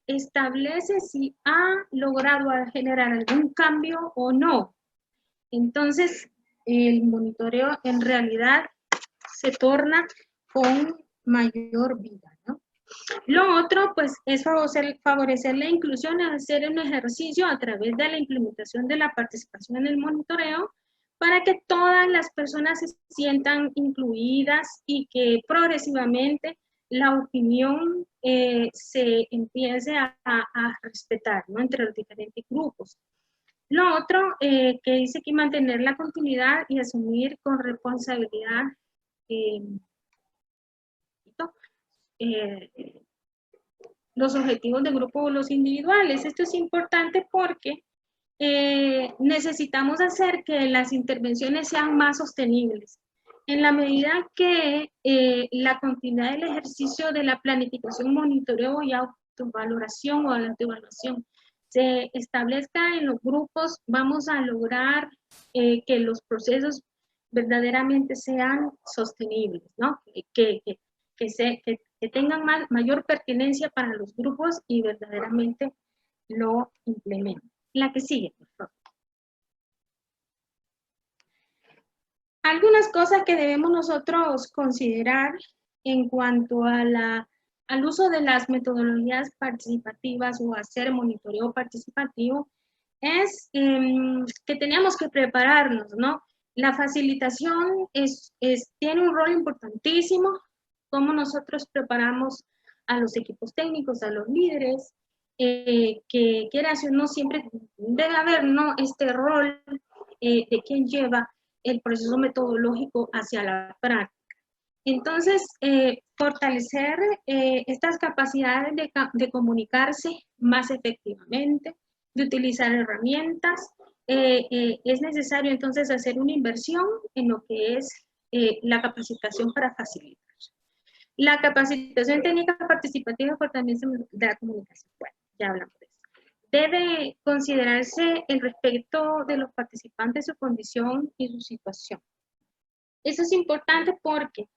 S4: establece si ha logrado generar algún cambio o no. Entonces, el monitoreo en realidad se torna con mayor vida, ¿no? Lo otro, pues, es favorecer la inclusión, hacer un ejercicio a través de la implementación de la participación en el monitoreo para que todas las personas se sientan incluidas y que progresivamente la opinión se empiece a respetar, ¿no?, entre los diferentes grupos. Lo otro, que dice que mantener la continuidad y asumir con responsabilidad los objetivos de grupo o los individuales. Esto es importante porque necesitamos hacer que las intervenciones sean más sostenibles. En la medida que la continuidad del ejercicio de la planificación, monitoreo y autovaloración o la autoevaluación se establezca en los grupos, vamos a lograr que los procesos verdaderamente sean sostenibles, ¿no? Que tengan mayor pertinencia para los grupos y verdaderamente lo implementen. La que sigue, por favor. Algunas cosas que debemos nosotros considerar en cuanto a al uso de las metodologías participativas o hacer monitoreo participativo es que teníamos que prepararnos, ¿no? La facilitación tiene un rol importantísimo, cómo nosotros preparamos a los equipos técnicos, a los líderes, que quieras o no, siempre debe haber, ¿no?, este rol de quien lleva el proceso metodológico hacia la práctica. Entonces, fortalecer estas capacidades de comunicarse más efectivamente, de utilizar herramientas. Es necesario entonces hacer una inversión en lo que es la capacitación para facilitar. La capacitación técnica participativa por también de la comunicación. Bueno, ya hablamos de eso. Debe considerarse el respeto de los participantes, su condición y su situación. Eso es importante porque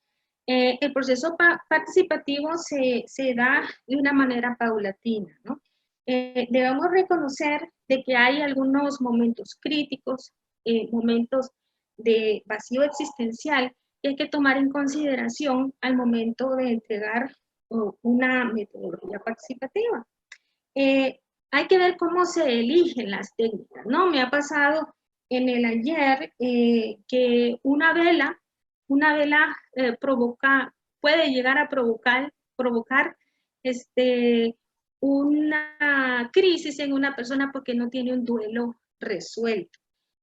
S4: el proceso participativo se da de una manera paulatina, ¿no? Debemos reconocer de que hay algunos momentos críticos, momentos de vacío existencial, que hay que tomar en consideración al momento de entregar una metodología participativa. Hay que ver cómo se eligen las técnicas, ¿no? Me ha pasado en el ayer que una vela puede llegar a provocar una crisis en una persona porque no tiene un duelo resuelto.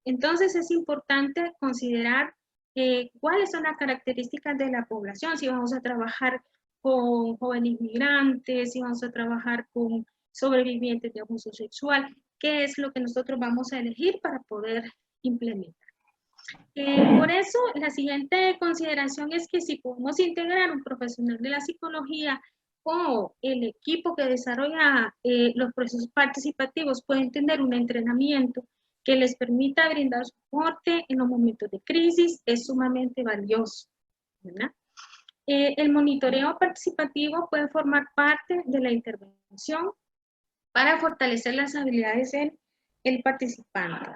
S4: Entonces es importante considerar cuáles son las características de la población, si vamos a trabajar con jóvenes migrantes, si vamos a trabajar con sobrevivientes de abuso sexual, que es lo que nosotros vamos a elegir para poder implementar. Por eso, la siguiente consideración es que si podemos integrar un profesional de la psicología o el equipo que desarrolla los procesos participativos, pueden tener un entrenamiento que les permita brindar soporte en los momentos de crisis, es sumamente valioso, ¿verdad? El monitoreo participativo puede formar parte de la intervención para fortalecer las habilidades en el participante.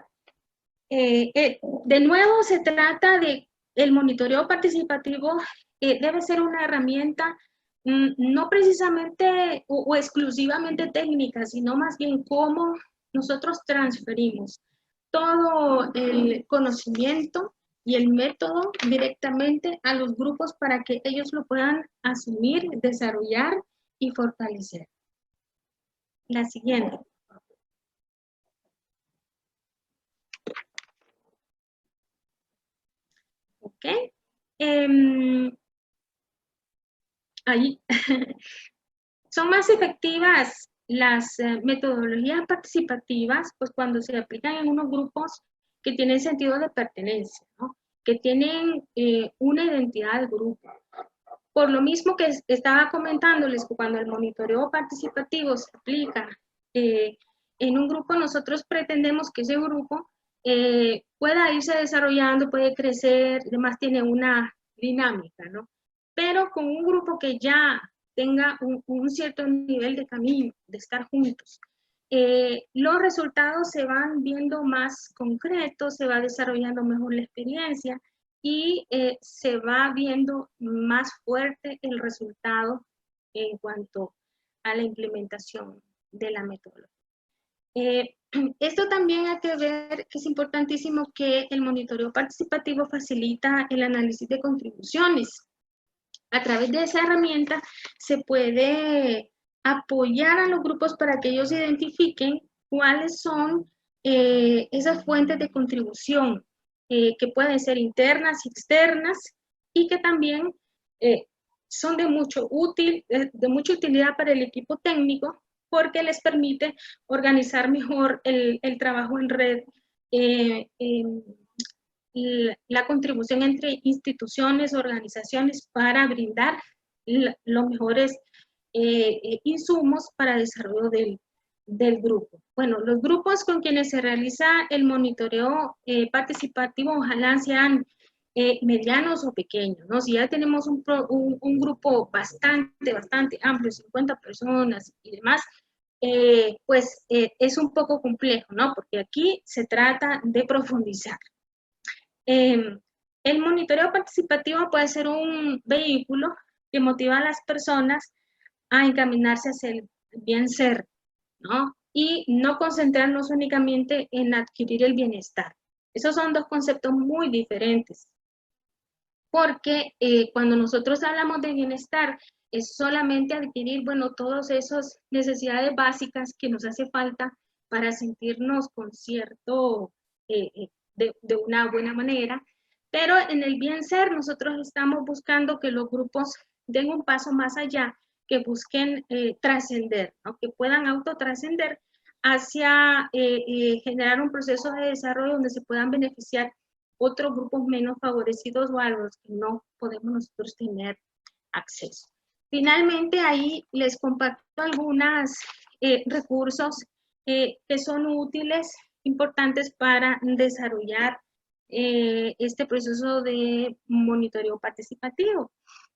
S4: De nuevo, se trata de el monitoreo participativo, debe ser una herramienta no precisamente o exclusivamente técnica, sino más bien cómo nosotros transferimos todo el conocimiento y el método directamente a los grupos para que ellos lo puedan asumir, desarrollar y fortalecer. La siguiente. ¿Ok? Ahí. Son más efectivas las metodologías participativas, pues cuando se aplican en unos grupos que tienen sentido de pertenencia, ¿no? Que tienen una identidad de grupo. Por lo mismo que estaba comentándoles, que cuando el monitoreo participativo se aplica en un grupo, nosotros pretendemos que ese grupo pueda irse desarrollando, puede crecer, además tiene una dinámica, ¿no? Pero con un grupo que ya tenga un cierto nivel de camino, de estar juntos, los resultados se van viendo más concretos, se va desarrollando mejor la experiencia y se va viendo más fuerte el resultado en cuanto a la implementación de la metodología. Esto también hay que ver que es importantísimo que el monitoreo participativo facilita el análisis de contribuciones. A través de esa herramienta se puede apoyar a los grupos para que ellos identifiquen cuáles son esas fuentes de contribución que pueden ser internas y externas y que también son de mucha utilidad para el equipo técnico porque les permite organizar mejor el trabajo en red, la contribución entre instituciones, organizaciones para brindar los mejores insumos para el desarrollo del grupo. Bueno, los grupos con quienes se realiza el monitoreo participativo ojalá sean medianos o pequeños, ¿no? Si ya tenemos un grupo bastante amplio, 50 personas y demás, pues es un poco complejo, ¿no? Porque aquí se trata de profundizar. El monitoreo participativo puede ser un vehículo que motiva a las personas a encaminarse hacia el bien ser, ¿no? Y no concentrarnos únicamente en adquirir el bienestar. Esos son dos conceptos muy diferentes. Porque cuando nosotros hablamos de bienestar, es solamente adquirir, bueno, todas esas necesidades básicas que nos hace falta para sentirnos con cierto, de una buena manera, pero en el bien ser nosotros estamos buscando que los grupos den un paso más allá, que busquen trascender, ¿no? Que puedan autotrascender hacia generar un proceso de desarrollo donde se puedan beneficiar otros grupos menos favorecidos o a los que no podemos nosotros tener acceso. Finalmente, ahí les comparto algunos recursos que son útiles, importantes para desarrollar este proceso de monitoreo participativo.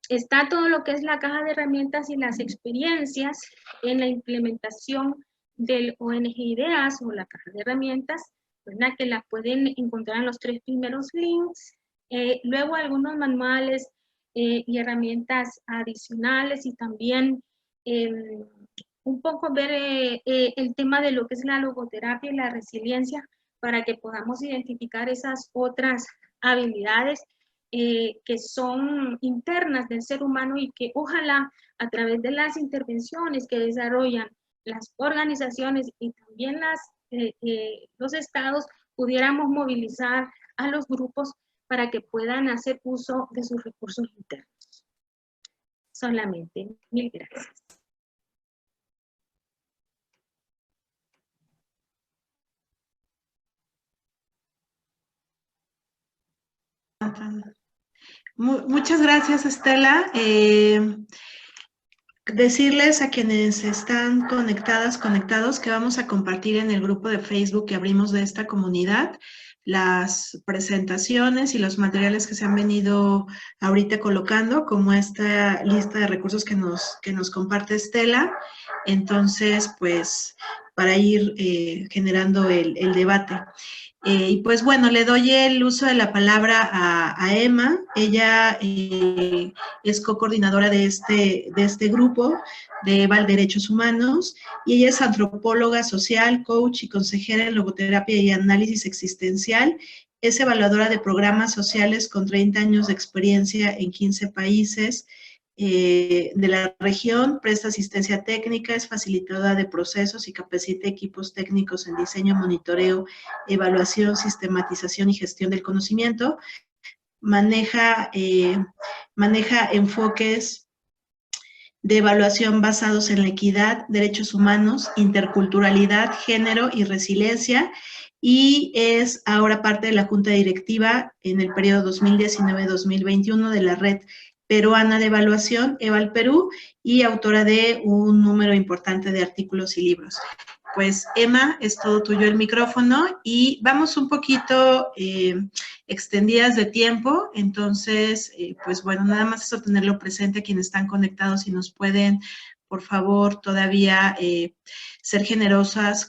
S4: Está todo lo que es la caja de herramientas y las experiencias en la implementación del ONG Ideas o la caja de herramientas, ¿verdad? Que la pueden encontrar en los 3 primeros links. Luego algunos manuales y herramientas adicionales y también un poco ver el tema de lo que es la logoterapia y la resiliencia para que podamos identificar esas otras habilidades que son internas del ser humano y que ojalá a través de las intervenciones que desarrollan las organizaciones y también los estados pudiéramos movilizar a los grupos para que puedan hacer uso de sus recursos internos. Solamente, mil gracias.
S1: Muchas gracias, Estela. Decirles a quienes están conectados, que vamos a compartir en el grupo de Facebook que abrimos de esta comunidad las presentaciones y los materiales que se han venido ahorita colocando, como esta lista de recursos que nos comparte Estela. Entonces, pues, para ir generando el debate. Y pues bueno, le doy el uso de la palabra a Emma. Ella es co-coordinadora de este grupo de EVAL Derechos Humanos, y ella es antropóloga social, coach y consejera en logoterapia y análisis existencial. Es evaluadora de programas sociales con 30 años de experiencia en 15 países de la región, presta asistencia técnica, es facilitadora de procesos y capacita equipos técnicos en diseño, monitoreo, evaluación, sistematización y gestión del conocimiento. Maneja enfoques de evaluación basados en la equidad, derechos humanos, interculturalidad, género y resiliencia, y es ahora parte de la Junta Directiva en el periodo 2019-2021 de la Red Peruana de Evaluación, EVAL Perú, y autora de un número importante de artículos y libros. Pues, Emma, es todo tuyo el micrófono, y vamos un poquito extendidas de tiempo. Entonces, pues bueno, nada más eso, tenerlo presente a quienes están conectados, y nos pueden, por favor, todavía ser generosos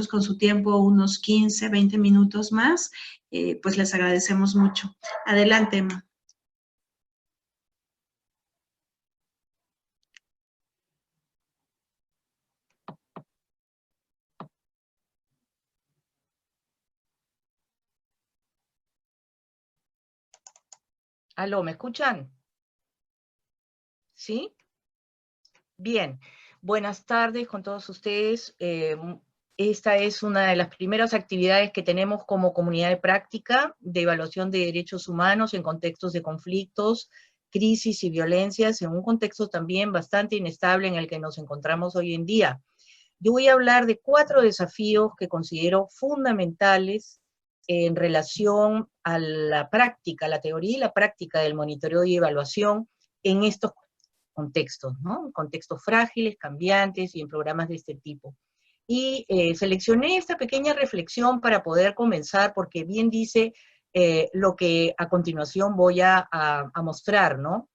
S1: con su tiempo, unos 15, 20 minutos más, pues les agradecemos mucho. Adelante, Emma.
S5: Aló, ¿me escuchan? ¿Sí? Bien, buenas tardes con todos ustedes. Esta es una de las primeras actividades que tenemos como comunidad de práctica de evaluación de derechos humanos en contextos de conflictos, crisis y violencias, en un contexto también bastante inestable en el que nos encontramos hoy en día. Yo voy a hablar de 4 desafíos que considero fundamentales en relación a la práctica, la teoría y la práctica del monitoreo y evaluación en estos contextos, ¿no? Contextos frágiles, cambiantes y en programas de este tipo. Y seleccioné esta pequeña reflexión para poder comenzar, porque bien dice lo que a continuación voy a mostrar, ¿no?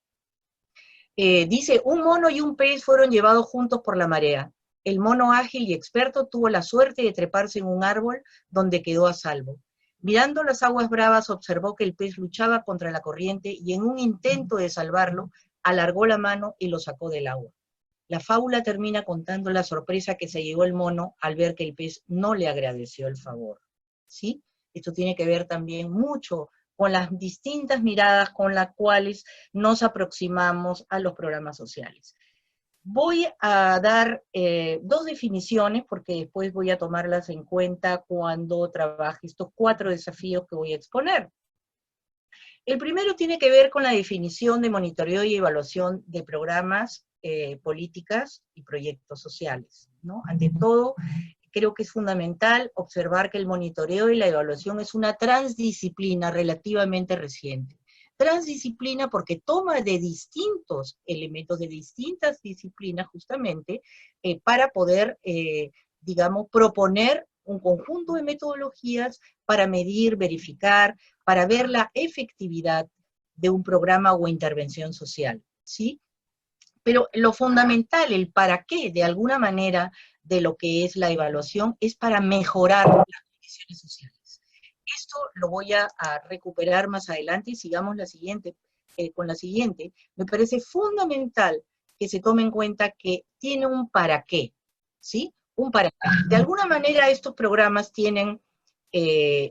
S5: Dice, un mono y un pez fueron llevados juntos por la marea. El mono ágil y experto tuvo la suerte de treparse en un árbol donde quedó a salvo. Mirando las aguas bravas, observó que el pez luchaba contra la corriente y en un intento de salvarlo, alargó la mano y lo sacó del agua. La fábula termina contando la sorpresa que se llevó el mono al ver que el pez no le agradeció el favor. ¿Sí? Esto tiene que ver también mucho con las distintas miradas con las cuales nos aproximamos a los programas sociales. Voy a dar 2 definiciones, porque después voy a tomarlas en cuenta cuando trabaje estos 4 desafíos que voy a exponer. El primero tiene que ver con la definición de monitoreo y evaluación de programas, políticas y proyectos sociales, ¿no? Ante todo, creo que es fundamental observar que el monitoreo y la evaluación es una transdisciplina relativamente reciente. Transdisciplina porque toma de distintos elementos, de distintas disciplinas justamente, para poder, digamos, proponer un conjunto de metodologías para medir, verificar, para ver la efectividad de un programa o intervención social, ¿sí? Pero lo fundamental, el para qué, de alguna manera, de lo que es la evaluación, es para mejorar las condiciones sociales. Esto lo voy a recuperar más adelante, y sigamos con la siguiente. Me parece fundamental que se tome en cuenta que tiene un para qué, ¿sí? Un para qué. De alguna manera estos programas tienen,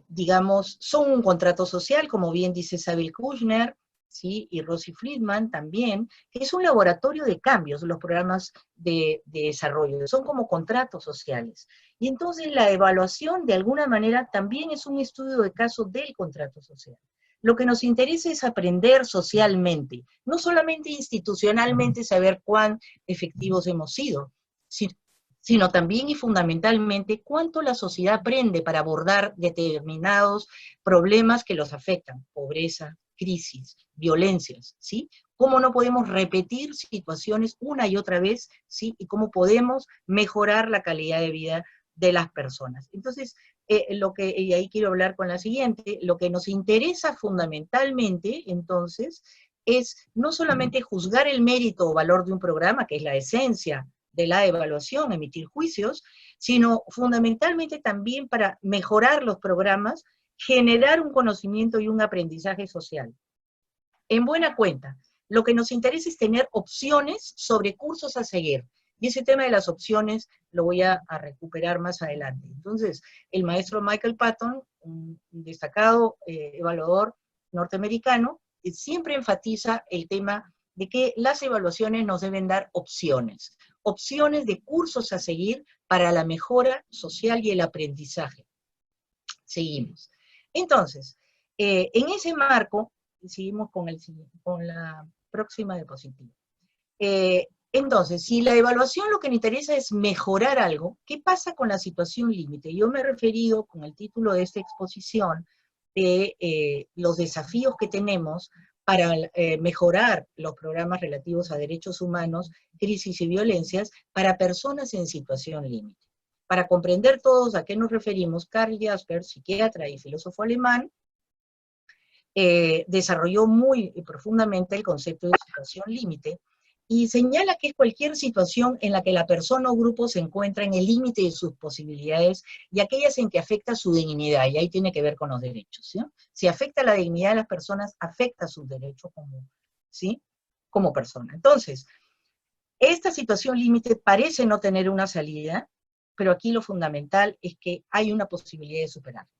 S5: digamos, son un contrato social, como bien dice Sabine Kushner, ¿sí? Y Rosy Friedman también, que es un laboratorio de cambios, los programas de desarrollo, son como contratos sociales. Y entonces la evaluación, de alguna manera, también es un estudio de caso del contrato social. Lo que nos interesa es aprender socialmente, no solamente institucionalmente saber cuán efectivos hemos sido, sino también y fundamentalmente cuánto la sociedad aprende para abordar determinados problemas que los afectan, pobreza, crisis, violencias, ¿sí? Cómo no podemos repetir situaciones una y otra vez, ¿sí? Y cómo podemos mejorar la calidad de vida de las personas. Entonces, y ahí quiero hablar con la siguiente, lo que nos interesa fundamentalmente, entonces, es no solamente juzgar el mérito o valor de un programa, que es la esencia de la evaluación, emitir juicios, sino fundamentalmente también para mejorar los programas, generar un conocimiento y un aprendizaje social. En buena cuenta, lo que nos interesa es tener opciones sobre cursos a seguir. Y ese tema de las opciones lo voy a recuperar más adelante. Entonces, el maestro Michael Patton, un destacado evaluador norteamericano, siempre enfatiza el tema de que las evaluaciones nos deben dar opciones. Opciones de cursos a seguir para la mejora social y el aprendizaje. Seguimos. Entonces, en ese marco, seguimos con la próxima diapositiva. Entonces, si la evaluación lo que me interesa es mejorar algo, ¿qué pasa con la situación límite? Yo me he referido con el título de esta exposición de los desafíos que tenemos para mejorar los programas relativos a derechos humanos, crisis y violencias para personas en situación límite. Para comprender todos a qué nos referimos, Karl Jaspers, psiquiatra y filósofo alemán, desarrolló muy profundamente el concepto de situación límite, y señala que es cualquier situación en la que la persona o grupo se encuentra en el límite de sus posibilidades y aquellas en que afecta su dignidad, y ahí tiene que ver con los derechos, ¿sí? Si afecta la dignidad de las personas, afecta sus derechos como persona. Entonces, esta situación límite parece no tener una salida, pero aquí lo fundamental es que hay una posibilidad de superarla.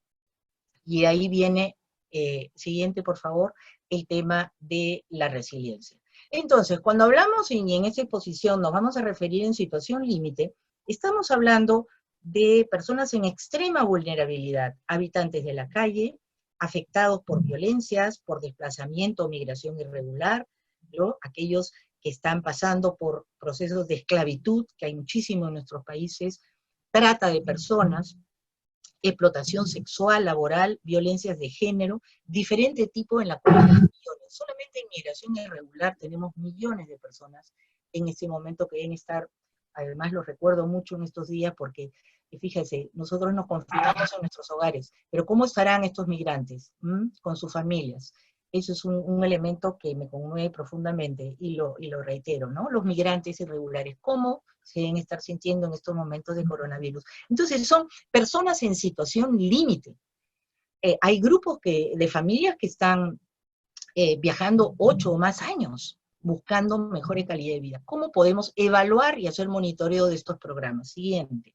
S5: Y ahí viene, siguiente por favor, el tema de la resiliencia. Entonces, cuando hablamos y en esta exposición nos vamos a referir en situación límite, estamos hablando de personas en extrema vulnerabilidad, habitantes de la calle, afectados por violencias, por desplazamiento o migración irregular, ¿no? Aquellos que están pasando por procesos de esclavitud, que hay muchísimo en nuestros países, trata de personas, explotación sexual, laboral, violencias de género, diferente tipo en la cual hay millones. Solamente en migración irregular tenemos millones de personas en este momento que deben estar, además lo recuerdo mucho en estos días porque, fíjense, nosotros nos confinamos en nuestros hogares, pero ¿cómo estarán estos migrantes con sus familias? Eso es un elemento que me conmueve profundamente y lo reitero, ¿no? Los migrantes irregulares, ¿cómo se deben estar sintiendo en estos momentos de coronavirus? Entonces son personas en situación límite. Hay grupos de familias que están viajando 8 o más años, buscando mejor calidad de vida. ¿Cómo podemos evaluar y hacer monitoreo de estos programas? Siguiente.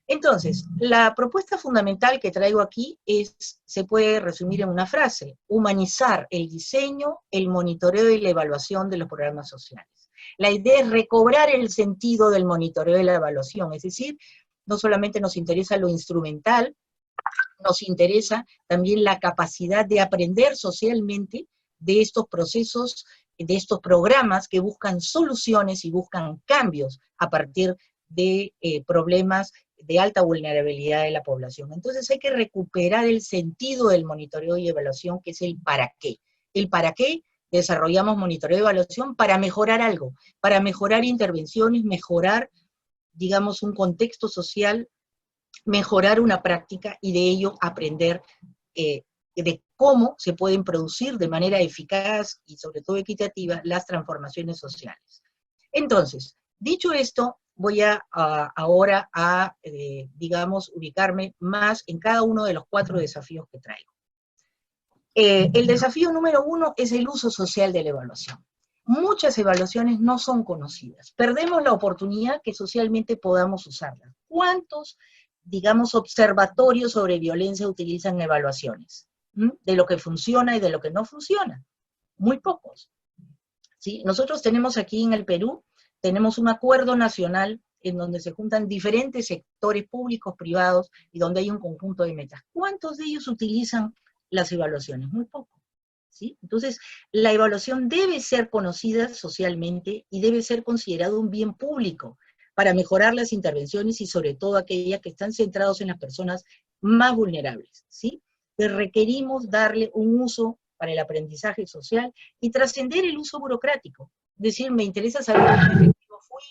S5: Entonces, la propuesta fundamental que traigo aquí se puede resumir en una frase: humanizar el diseño, el monitoreo y la evaluación de los programas sociales. La idea es recobrar el sentido del monitoreo y la evaluación, es decir, no solamente nos interesa lo instrumental, nos interesa también la capacidad de aprender socialmente de estos procesos, de estos programas que buscan soluciones y buscan cambios a partir de problemas de alta vulnerabilidad de la población. Entonces hay que recuperar el sentido del monitoreo y evaluación, que es el para qué. El para qué desarrollamos monitoreo y evaluación: para mejorar algo, para mejorar intervenciones, mejorar, digamos, un contexto social, mejorar una práctica y de ello aprender de cómo se pueden producir de manera eficaz y sobre todo equitativa las transformaciones sociales. Entonces, dicho esto, voy ahora a, digamos, ubicarme más en cada uno de los 4 desafíos que traigo. El desafío número 1 es el uso social de la evaluación. Muchas evaluaciones no son conocidas. Perdemos la oportunidad que socialmente podamos usarlas. ¿Cuántos, digamos, observatorios sobre violencia utilizan evaluaciones? De lo que funciona y de lo que no funciona. Muy pocos. ¿Sí? Nosotros tenemos aquí en el Perú, tenemos un acuerdo nacional en donde se juntan diferentes sectores públicos, privados, y donde hay un conjunto de metas. ¿Cuántos de ellos utilizan las evaluaciones? Muy poco. ¿Sí? Entonces, la evaluación debe ser conocida socialmente y debe ser considerado un bien público. para mejorar las intervenciones y sobre todo aquellas que están centradas en las personas más vulnerables, ¿sí? Pero requerimos darle un uso para el aprendizaje social y trascender el uso burocrático. Es decir, me interesa saber qué efectivo fui,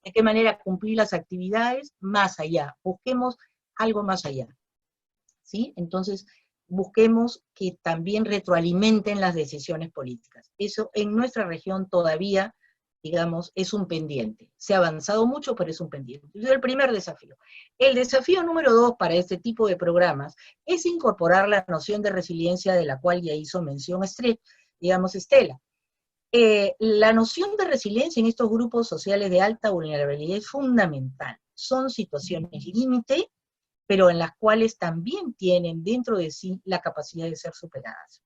S5: de qué manera cumplí las actividades, más allá, busquemos algo más allá, ¿sí? Entonces, busquemos que también retroalimenten las decisiones políticas. Eso en nuestra región todavía, digamos, es un pendiente. Se ha avanzado mucho, pero es un pendiente. Es el primer desafío. El desafío número 2 para este tipo de programas es incorporar la noción de resiliencia de la cual ya hizo mención Estela. La noción de resiliencia en estos grupos sociales de alta vulnerabilidad es fundamental. Son situaciones límite, pero en las cuales también tienen dentro de sí la capacidad de ser superadas.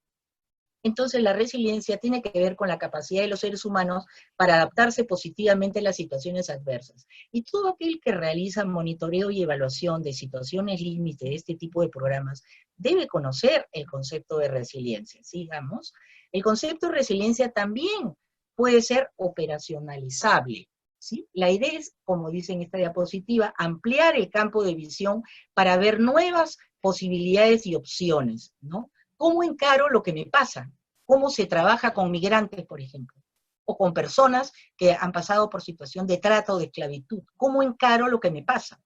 S5: Entonces la resiliencia tiene que ver con la capacidad de los seres humanos para adaptarse positivamente a las situaciones adversas. Y todo aquel que realiza monitoreo y evaluación de situaciones límite de este tipo de programas debe conocer el concepto de resiliencia. Sigamos. El concepto de resiliencia también puede ser operacionalizable, ¿sí? La idea es, como dice en esta diapositiva, ampliar el campo de visión para ver nuevas posibilidades y opciones, ¿no? ¿Cómo encaro lo que me pasa? ¿Cómo se trabaja con migrantes, por ejemplo? O con personas que han pasado por situación de trata o de esclavitud. ¿Cómo encaro lo que me pasa?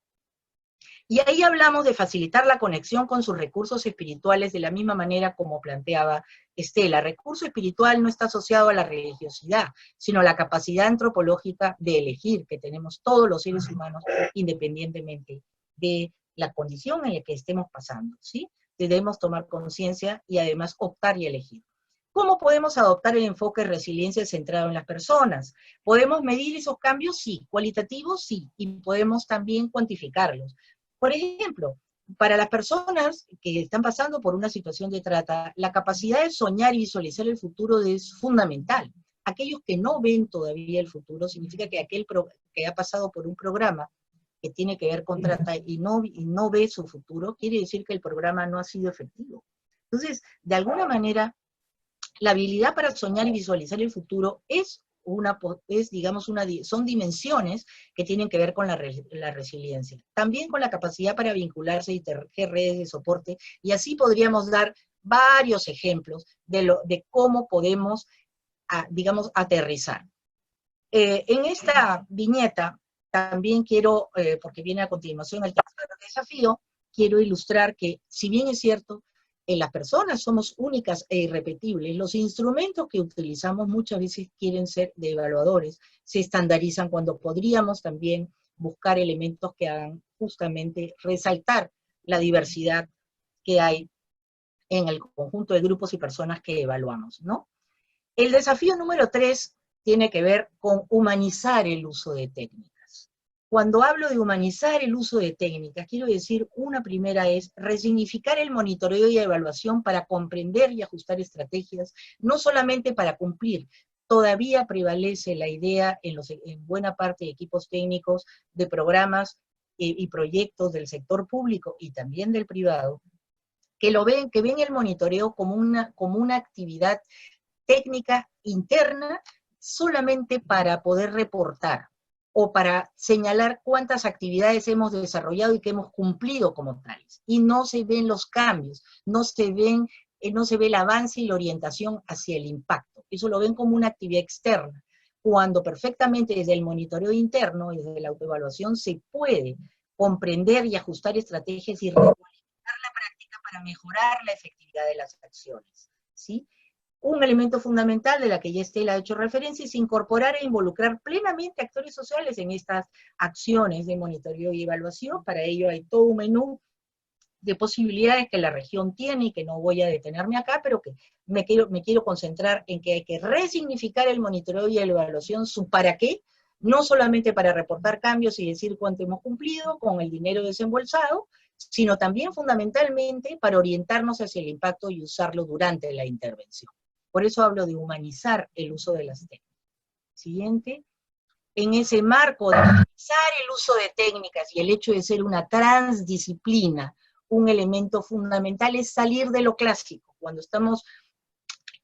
S5: Y ahí hablamos de facilitar la conexión con sus recursos espirituales de la misma manera como planteaba Estela. Recurso espiritual no está asociado a la religiosidad, sino a la capacidad antropológica de elegir que tenemos todos los seres humanos independientemente de la condición en la que estemos pasando, ¿sí? Debemos tomar conciencia y además optar y elegir. ¿Cómo podemos adoptar el enfoque de resiliencia centrado en las personas? ¿Podemos medir esos cambios? Sí. ¿Cualitativos? Sí. Y podemos también cuantificarlos. Por ejemplo, para las personas que están pasando por una situación de trata, la capacidad de soñar y visualizar el futuro es fundamental. Aquellos que no ven todavía el futuro, significa que aquel que ha pasado por un programa que tiene que ver con trata y no ve su futuro, quiere decir que el programa no ha sido efectivo. Entonces, de alguna manera, la habilidad para soñar y visualizar el futuro son dimensiones que tienen que ver con la resiliencia. También con la capacidad para vincularse y tejer redes de soporte, y así podríamos dar varios ejemplos de cómo podemos, digamos, aterrizar. En esta viñeta también quiero, porque viene a continuación el tercer desafío, quiero ilustrar que, si bien es cierto, las personas somos únicas e irrepetibles, los instrumentos que utilizamos muchas veces quieren ser de evaluadores, se estandarizan cuando podríamos también buscar elementos que hagan justamente resaltar la diversidad que hay en el conjunto de grupos y personas que evaluamos, ¿no? El desafío número 3 tiene que ver con humanizar el uso de técnicas. Cuando hablo de humanizar el uso de técnicas, quiero decir, una primera es resignificar el monitoreo y evaluación para comprender y ajustar estrategias, no solamente para cumplir. Todavía prevalece la idea en buena parte de equipos técnicos de programas y proyectos del sector público y también del privado, que ven el monitoreo como una actividad técnica interna solamente para poder reportar o para señalar cuántas actividades hemos desarrollado y que hemos cumplido como tales. Y no se ven los cambios, no se ve el avance y la orientación hacia el impacto. Eso lo ven como una actividad externa, cuando perfectamente desde el monitoreo interno y desde la autoevaluación se puede comprender y ajustar estrategias y reorientar la práctica para mejorar la efectividad de las acciones, ¿sí? Un elemento fundamental de la que ya Estela ha hecho referencia es incorporar e involucrar plenamente actores sociales en estas acciones de monitoreo y evaluación. Para ello hay todo un menú de posibilidades que la región tiene y que no voy a detenerme acá, pero que me quiero concentrar en que hay que resignificar el monitoreo y la evaluación, su para qué, no solamente para reportar cambios y decir cuánto hemos cumplido con el dinero desembolsado, sino también fundamentalmente para orientarnos hacia el impacto y usarlo durante la intervención. Por eso hablo de humanizar el uso de las técnicas. Siguiente. En ese marco de humanizar el uso de técnicas y el hecho de ser una transdisciplina, un elemento fundamental es salir de lo clásico. Cuando estamos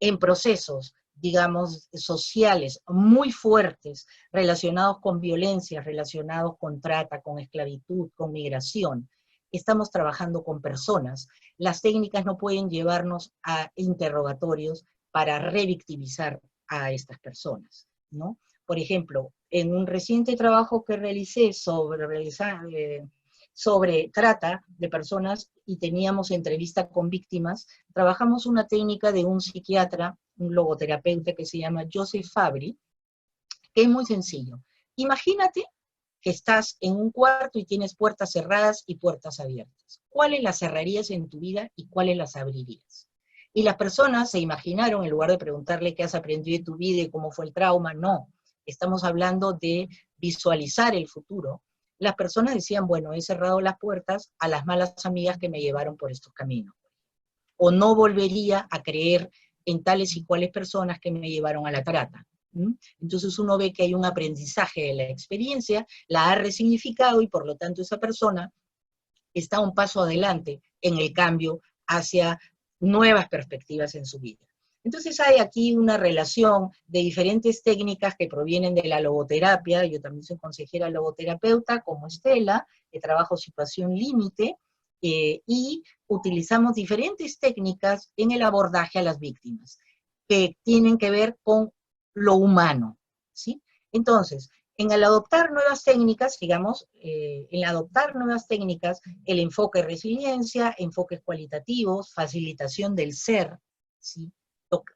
S5: en procesos digamos, sociales muy fuertes, relacionados con violencia, relacionados con trata, con esclavitud, con migración. Estamos trabajando con personas. Las técnicas no pueden llevarnos a interrogatorios para revictimizar a estas personas, ¿no? Por ejemplo, en un reciente trabajo que realicé sobre trata de personas y teníamos entrevista con víctimas, trabajamos una técnica de un psiquiatra, un logoterapeuta que se llama Joseph Fabry, que es muy sencillo. Imagínate que estás en un cuarto y tienes puertas cerradas y puertas abiertas. ¿Cuáles las cerrarías en tu vida y cuáles las abrirías? Y las personas se imaginaron, en lugar de preguntarle qué has aprendido de tu vida y cómo fue el trauma, no. Estamos hablando de visualizar el futuro. Las personas decían, bueno, he cerrado las puertas a las malas amigas que me llevaron por estos caminos. O no volvería a creer en tales y cuales personas que me llevaron a la trata. Entonces uno ve que hay un aprendizaje de la experiencia, la ha resignificado y por lo tanto esa persona está un paso adelante en el cambio hacia nuevas perspectivas en su vida. Entonces hay aquí una relación de diferentes técnicas que provienen de la logoterapia. Yo también soy consejera logoterapeuta, como Estela, que trabajo situación límite, y utilizamos diferentes técnicas en el abordaje a las víctimas, que tienen que ver con lo humano, ¿sí? Entonces, en el adoptar nuevas técnicas, digamos, en adoptar nuevas técnicas, el enfoque resiliencia, enfoques cualitativos, facilitación del ser, ¿sí?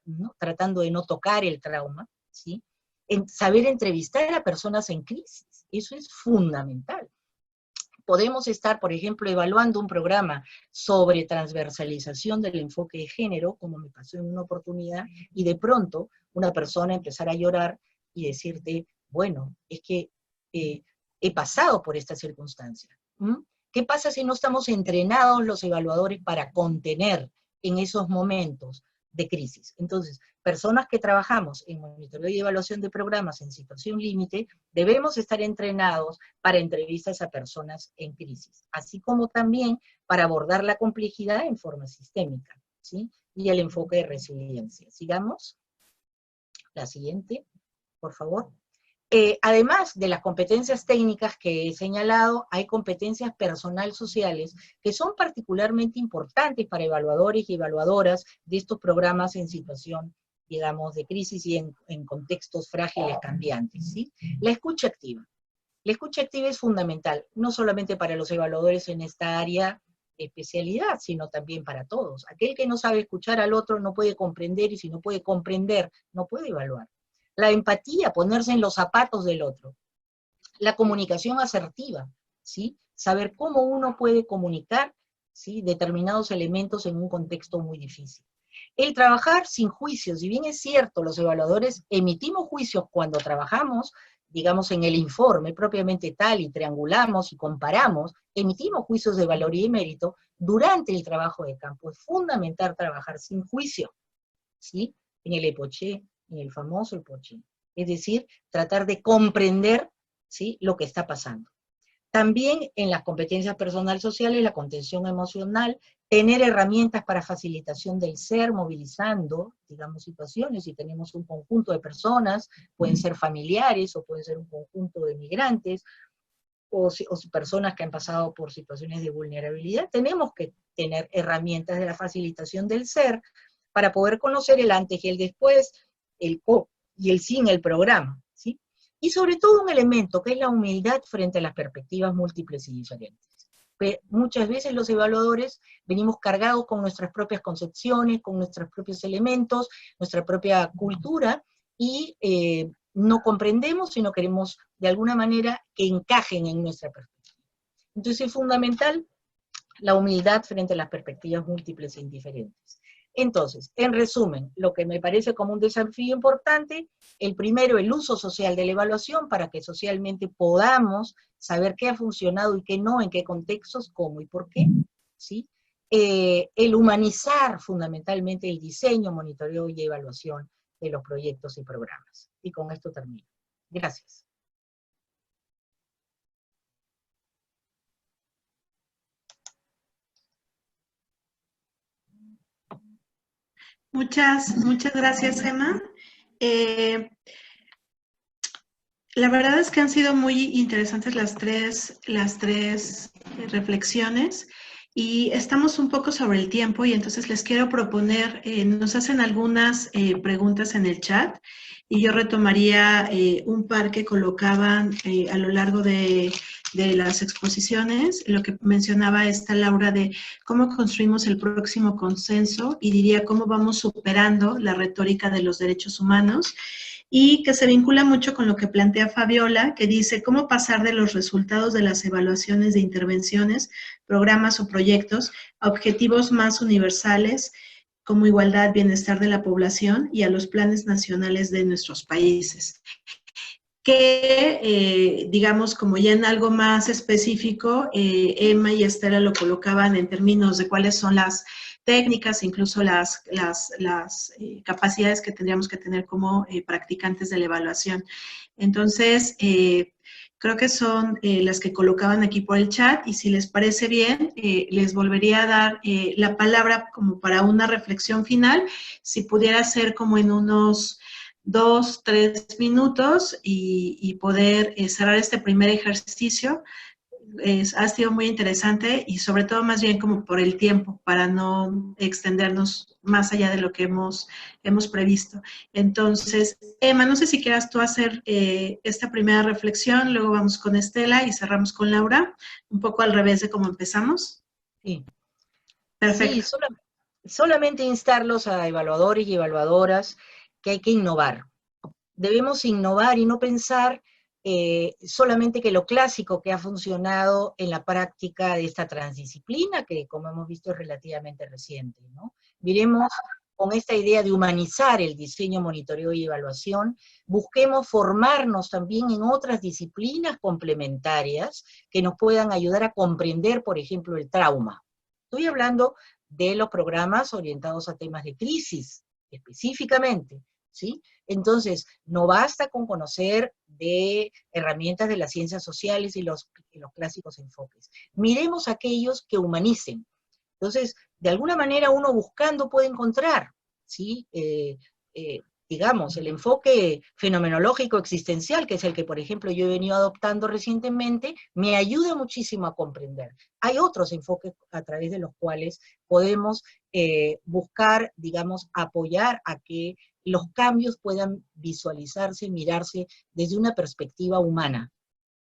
S5: ¿No? Tratando de no tocar el trauma, ¿sí? En saber entrevistar a personas en crisis, eso es fundamental. Podemos estar, por ejemplo, evaluando un programa sobre transversalización del enfoque de género, como me pasó en una oportunidad, y de pronto una persona empezar a llorar y decirte, bueno, es que he pasado por esta circunstancia. ¿Qué pasa si no estamos entrenados los evaluadores para contener en esos momentos de crisis? Entonces, personas que trabajamos en monitoreo y evaluación de programas en situación límite, debemos estar entrenados para entrevistas a personas en crisis, así como también para abordar la complejidad en forma sistémica, ¿sí? Y el enfoque de resiliencia. Sigamos. La siguiente, por favor. Además de las competencias técnicas que he señalado, hay competencias personal-sociales que son particularmente importantes para evaluadores y evaluadoras de estos programas en situación, digamos, de crisis y en contextos frágiles cambiantes, ¿sí? La escucha activa. La escucha activa es fundamental, no solamente para los evaluadores en esta área de especialidad, sino también para todos. Aquel que no sabe escuchar al otro no puede comprender, y si no puede comprender, no puede evaluar. La empatía, ponerse en los zapatos del otro. La comunicación asertiva, ¿sí? Saber cómo uno puede comunicar, ¿sí?, determinados elementos en un contexto muy difícil. El trabajar sin juicios, si bien es cierto, los evaluadores emitimos juicios cuando trabajamos, digamos, en el informe propiamente tal, y triangulamos y comparamos, emitimos juicios de valor y de mérito, durante el trabajo de campo es fundamental trabajar sin juicio, ¿sí? En el EPOCHE, en el famoso EPOCHE. Es decir, tratar de comprender, ¿sí?, lo que está pasando. También en las competencias personal sociales, la contención emocional, tener herramientas para facilitación del ser, movilizando, digamos, situaciones. Si tenemos un conjunto de personas, pueden ser familiares, o pueden ser un conjunto de migrantes, o personas que han pasado por situaciones de vulnerabilidad, tenemos que tener herramientas de la facilitación del ser, para poder conocer el antes y el después, el co y el sin el programa, ¿sí? Y sobre todo un elemento que es la humildad frente a las perspectivas múltiples y diferentes. Muchas veces los evaluadores venimos cargados con nuestras propias concepciones, con nuestros propios elementos, nuestra propia cultura, y no comprendemos, sino queremos de alguna manera que encajen en nuestra perspectiva. Entonces es fundamental la humildad frente a las perspectivas múltiples e indiferentes. Entonces, en resumen, lo que me parece como un desafío importante, el primero, el uso social de la evaluación, para que socialmente podamos saber qué ha funcionado y qué no, en qué contextos, cómo y por qué, ¿sí? El humanizar fundamentalmente el diseño, monitoreo y evaluación de los proyectos y programas. Y con esto termino. Gracias.
S1: Muchas gracias, Emma. La verdad es que han sido muy interesantes las tres reflexiones y estamos un poco sobre el tiempo y entonces les quiero proponer, nos hacen algunas preguntas en el chat y yo retomaría un par que colocaban a lo largo de las exposiciones, lo que mencionaba esta Laura de cómo construimos el próximo consenso y diría cómo vamos superando la retórica de los derechos humanos, y que se vincula mucho con lo que plantea Fabiola, que dice cómo pasar de los resultados de las evaluaciones de intervenciones, programas o proyectos a objetivos más universales como igualdad, bienestar de la población y a los planes nacionales de nuestros países. Que, digamos, como ya en algo más específico, Emma y Estela lo colocaban en términos de cuáles son las técnicas, incluso las capacidades que tendríamos que tener como practicantes de la evaluación. Entonces, creo que son las que colocaban aquí por el chat, y si les parece bien, les volvería a dar la palabra como para una reflexión final, si pudiera ser como en unos 2, 3 minutos y poder cerrar este primer ejercicio. Ha sido muy interesante y sobre todo más bien como por el tiempo, para no extendernos más allá de lo que hemos previsto. Entonces, Emma, no sé si quieras tú hacer esta primera reflexión, luego vamos con Estela y cerramos con Laura, un poco al revés de cómo empezamos.
S5: Sí.
S1: Perfecto.
S5: Sí, solamente instarlos a evaluadores y evaluadoras que hay que innovar. Debemos innovar y no pensar solamente que lo clásico que ha funcionado en la práctica de esta transdisciplina, que como hemos visto es relativamente reciente, ¿no? Miremos con esta idea de humanizar el diseño, monitoreo y evaluación, busquemos formarnos también en otras disciplinas complementarias que nos puedan ayudar a comprender, por ejemplo, el trauma. Estoy hablando de los programas orientados a temas de crisis, específicamente, ¿sí? Entonces, no basta con conocer de herramientas de las ciencias sociales y los clásicos enfoques. Miremos aquellos que humanicen. Entonces, de alguna manera uno buscando puede encontrar, ¿sí? Digamos, el enfoque fenomenológico existencial, que es el que, por ejemplo, yo he venido adoptando recientemente, me ayuda muchísimo a comprender. Hay otros enfoques a través de los cuales podemos buscar, digamos, apoyar a que los cambios puedan visualizarse, mirarse desde una perspectiva humana.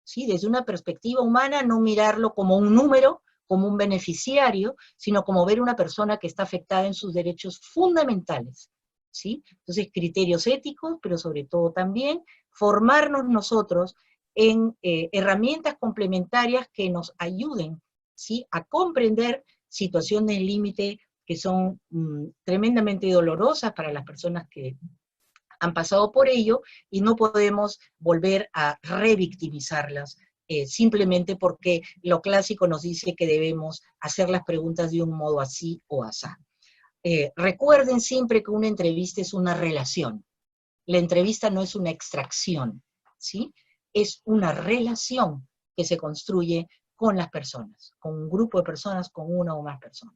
S5: ¿Sí? Desde una perspectiva humana, no mirarlo como un número, como un beneficiario, sino como ver una persona que está afectada en sus derechos fundamentales. ¿Sí? Entonces, criterios éticos, pero sobre todo también formarnos nosotros en herramientas complementarias que nos ayuden, ¿sí? A comprender situaciones límite que son tremendamente dolorosas para las personas que han pasado por ello, y no podemos volver a revictimizarlas simplemente porque lo clásico nos dice que debemos hacer las preguntas de un modo así o asá. Recuerden siempre que una entrevista es una relación. La entrevista no es una extracción, ¿sí? Es una relación que se construye con las personas, con un grupo de personas, con una o más personas.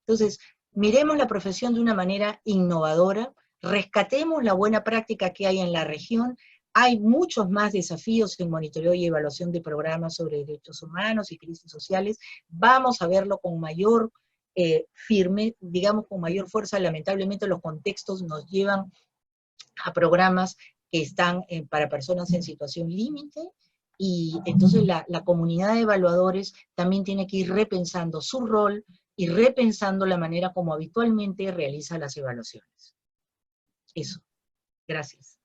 S5: Entonces, miremos la profesión de una manera innovadora, rescatemos la buena práctica que hay en la región. Hay muchos más desafíos en monitoreo y evaluación de programas sobre derechos humanos y crisis sociales. Vamos a verlo con mayor firme, digamos con mayor fuerza. Lamentablemente los contextos nos llevan a programas que están para personas en situación límite, y entonces la comunidad de evaluadores también tiene que ir repensando su rol y repensando la manera como habitualmente realiza las evaluaciones. Eso. Gracias.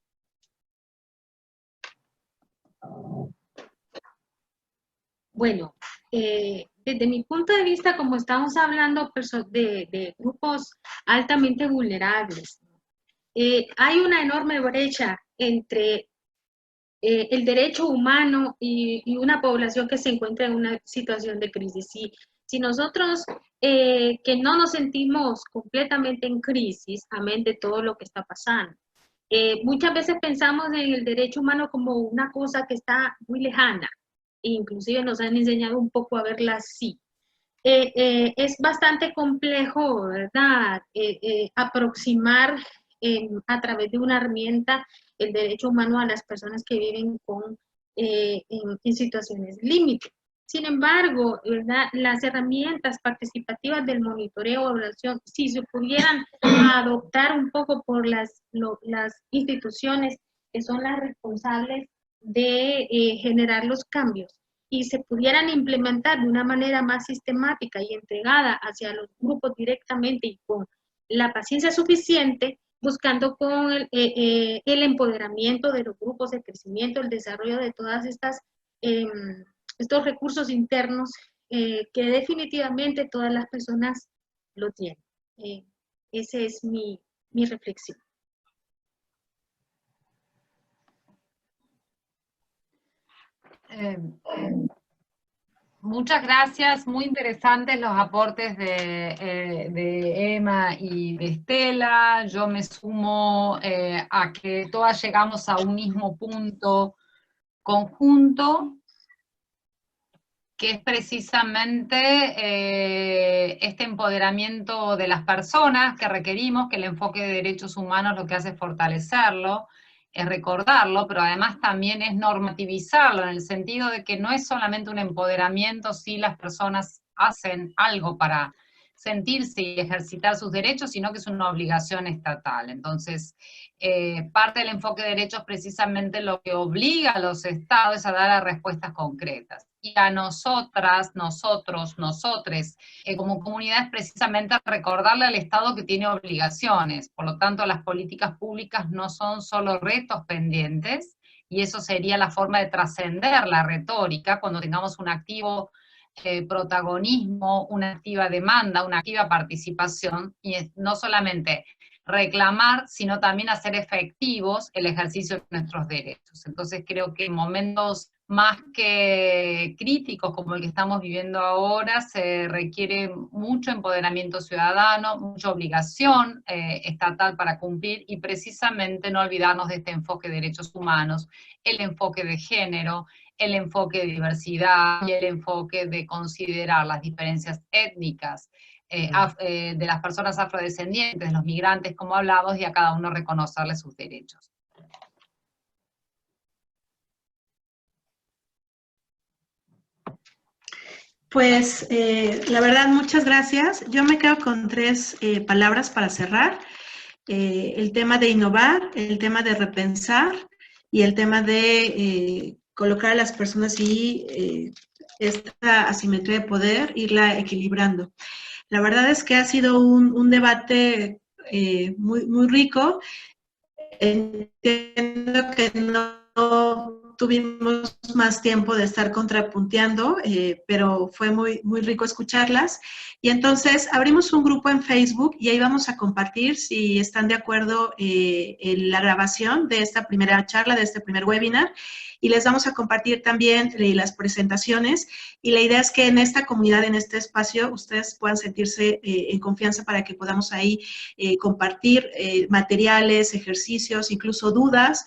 S4: Bueno, desde mi punto de vista, como estamos hablando de grupos altamente vulnerables, hay una enorme brecha entre el derecho humano y una población que se encuentra en una situación de crisis. Si nosotros que no nos sentimos completamente en crisis, amén de todo lo que está pasando, muchas veces pensamos en el derecho humano como una cosa que está muy lejana, e inclusive nos han enseñado un poco a verla así. Es bastante complejo, ¿verdad? Aproximar a través de una herramienta el derecho humano a las personas que viven en situaciones límite. Sin embargo, ¿verdad?, las herramientas participativas del monitoreo o evaluación, si se pudieran adoptar un poco por las instituciones que son las responsables de generar los cambios, y se pudieran implementar de una manera más sistemática y entregada hacia los grupos directamente y con la paciencia suficiente, buscando con el empoderamiento de los grupos de crecimiento, el desarrollo de todas estos recursos internos que definitivamente todas las personas lo tienen. Esa es mi reflexión.
S3: Muchas gracias, muy interesantes los aportes de Emma y de Estela. Yo me sumo a que todas llegamos a un mismo punto conjunto, que es precisamente este empoderamiento de las personas que requerimos, que el enfoque de derechos humanos lo que hace es fortalecerlo, es recordarlo, pero además también es normativizarlo, en el sentido de que no es solamente un empoderamiento si las personas hacen algo para sentirse y ejercitar sus derechos, sino que es una obligación estatal. Entonces, parte del enfoque de derechos precisamente lo que obliga a los estados es a dar respuestas concretas. Y a nosotras, nosotros, nosotres, como comunidades, precisamente recordarle al Estado que tiene obligaciones. Por lo tanto, las políticas públicas no son solo retos pendientes, y eso sería la forma de trascender la retórica cuando tengamos un activo protagonismo, una activa demanda, una activa participación, y no solamente reclamar, sino también hacer efectivos el ejercicio de nuestros derechos. Entonces creo que en momentos más que críticos como el que estamos viviendo ahora, se requiere mucho empoderamiento ciudadano, mucha obligación estatal para cumplir, y precisamente no olvidarnos de este enfoque de derechos humanos, el enfoque de género, el enfoque de diversidad y el enfoque de considerar las diferencias étnicas de las personas afrodescendientes, de los migrantes, como hablamos, y a cada uno reconocerle sus derechos.
S1: Pues la verdad, muchas gracias. Yo me quedo con 3 palabras para cerrar. El tema de innovar, el tema de repensar y el tema de colocar a las personas y esta asimetría de poder, irla equilibrando. La verdad es que ha sido un debate muy, muy rico. Entiendo que no tuvimos más tiempo de estar contrapunteando, pero fue muy, muy rico escucharlas. Y entonces abrimos un grupo en Facebook y ahí vamos a compartir, si están de acuerdo, en la grabación de esta primera charla, de este primer webinar, y les vamos a compartir también las presentaciones. Y la idea es que en esta comunidad, en este espacio, ustedes puedan sentirse en confianza para que podamos ahí compartir materiales, ejercicios, incluso dudas,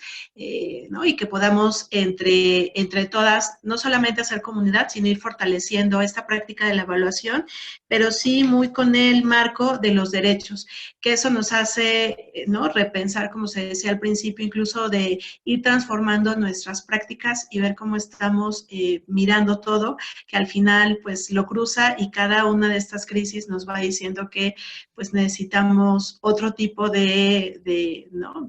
S1: ¿no? Y que podamos entre todas, no solamente hacer comunidad, sino ir fortaleciendo esta práctica de la evaluación, pero sí muy con el marco de los derechos, que eso nos hace, ¿no?, repensar, como se decía al principio, incluso de ir transformando nuestras prácticas y ver cómo estamos mirando todo, que al final pues lo cruza, y cada una de estas crisis nos va diciendo que pues necesitamos otro tipo ¿no?,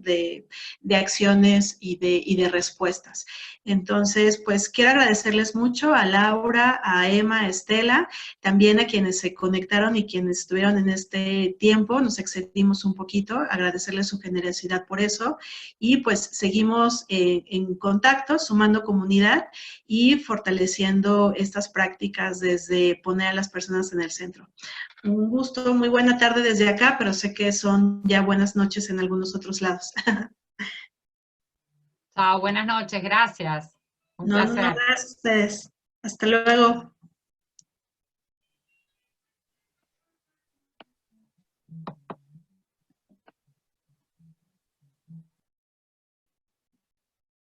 S1: de acciones y de respuestas. Entonces, pues quiero agradecerles mucho a Laura, a Emma, a Estela, también a quienes se conectaron y quienes estuvieron en este tiempo. Nos excedimos un poquito, agradecerles su generosidad por eso, y pues seguimos en contacto, sumando comunidad y fortaleciendo estas prácticas desde poner a las personas en el centro. Un gusto, muy buena tarde desde acá, pero sé que son ya buenas noches en algunos otros lados.
S3: Chao, buenas noches, gracias. Un placer.
S1: Gracias a ustedes. Hasta luego.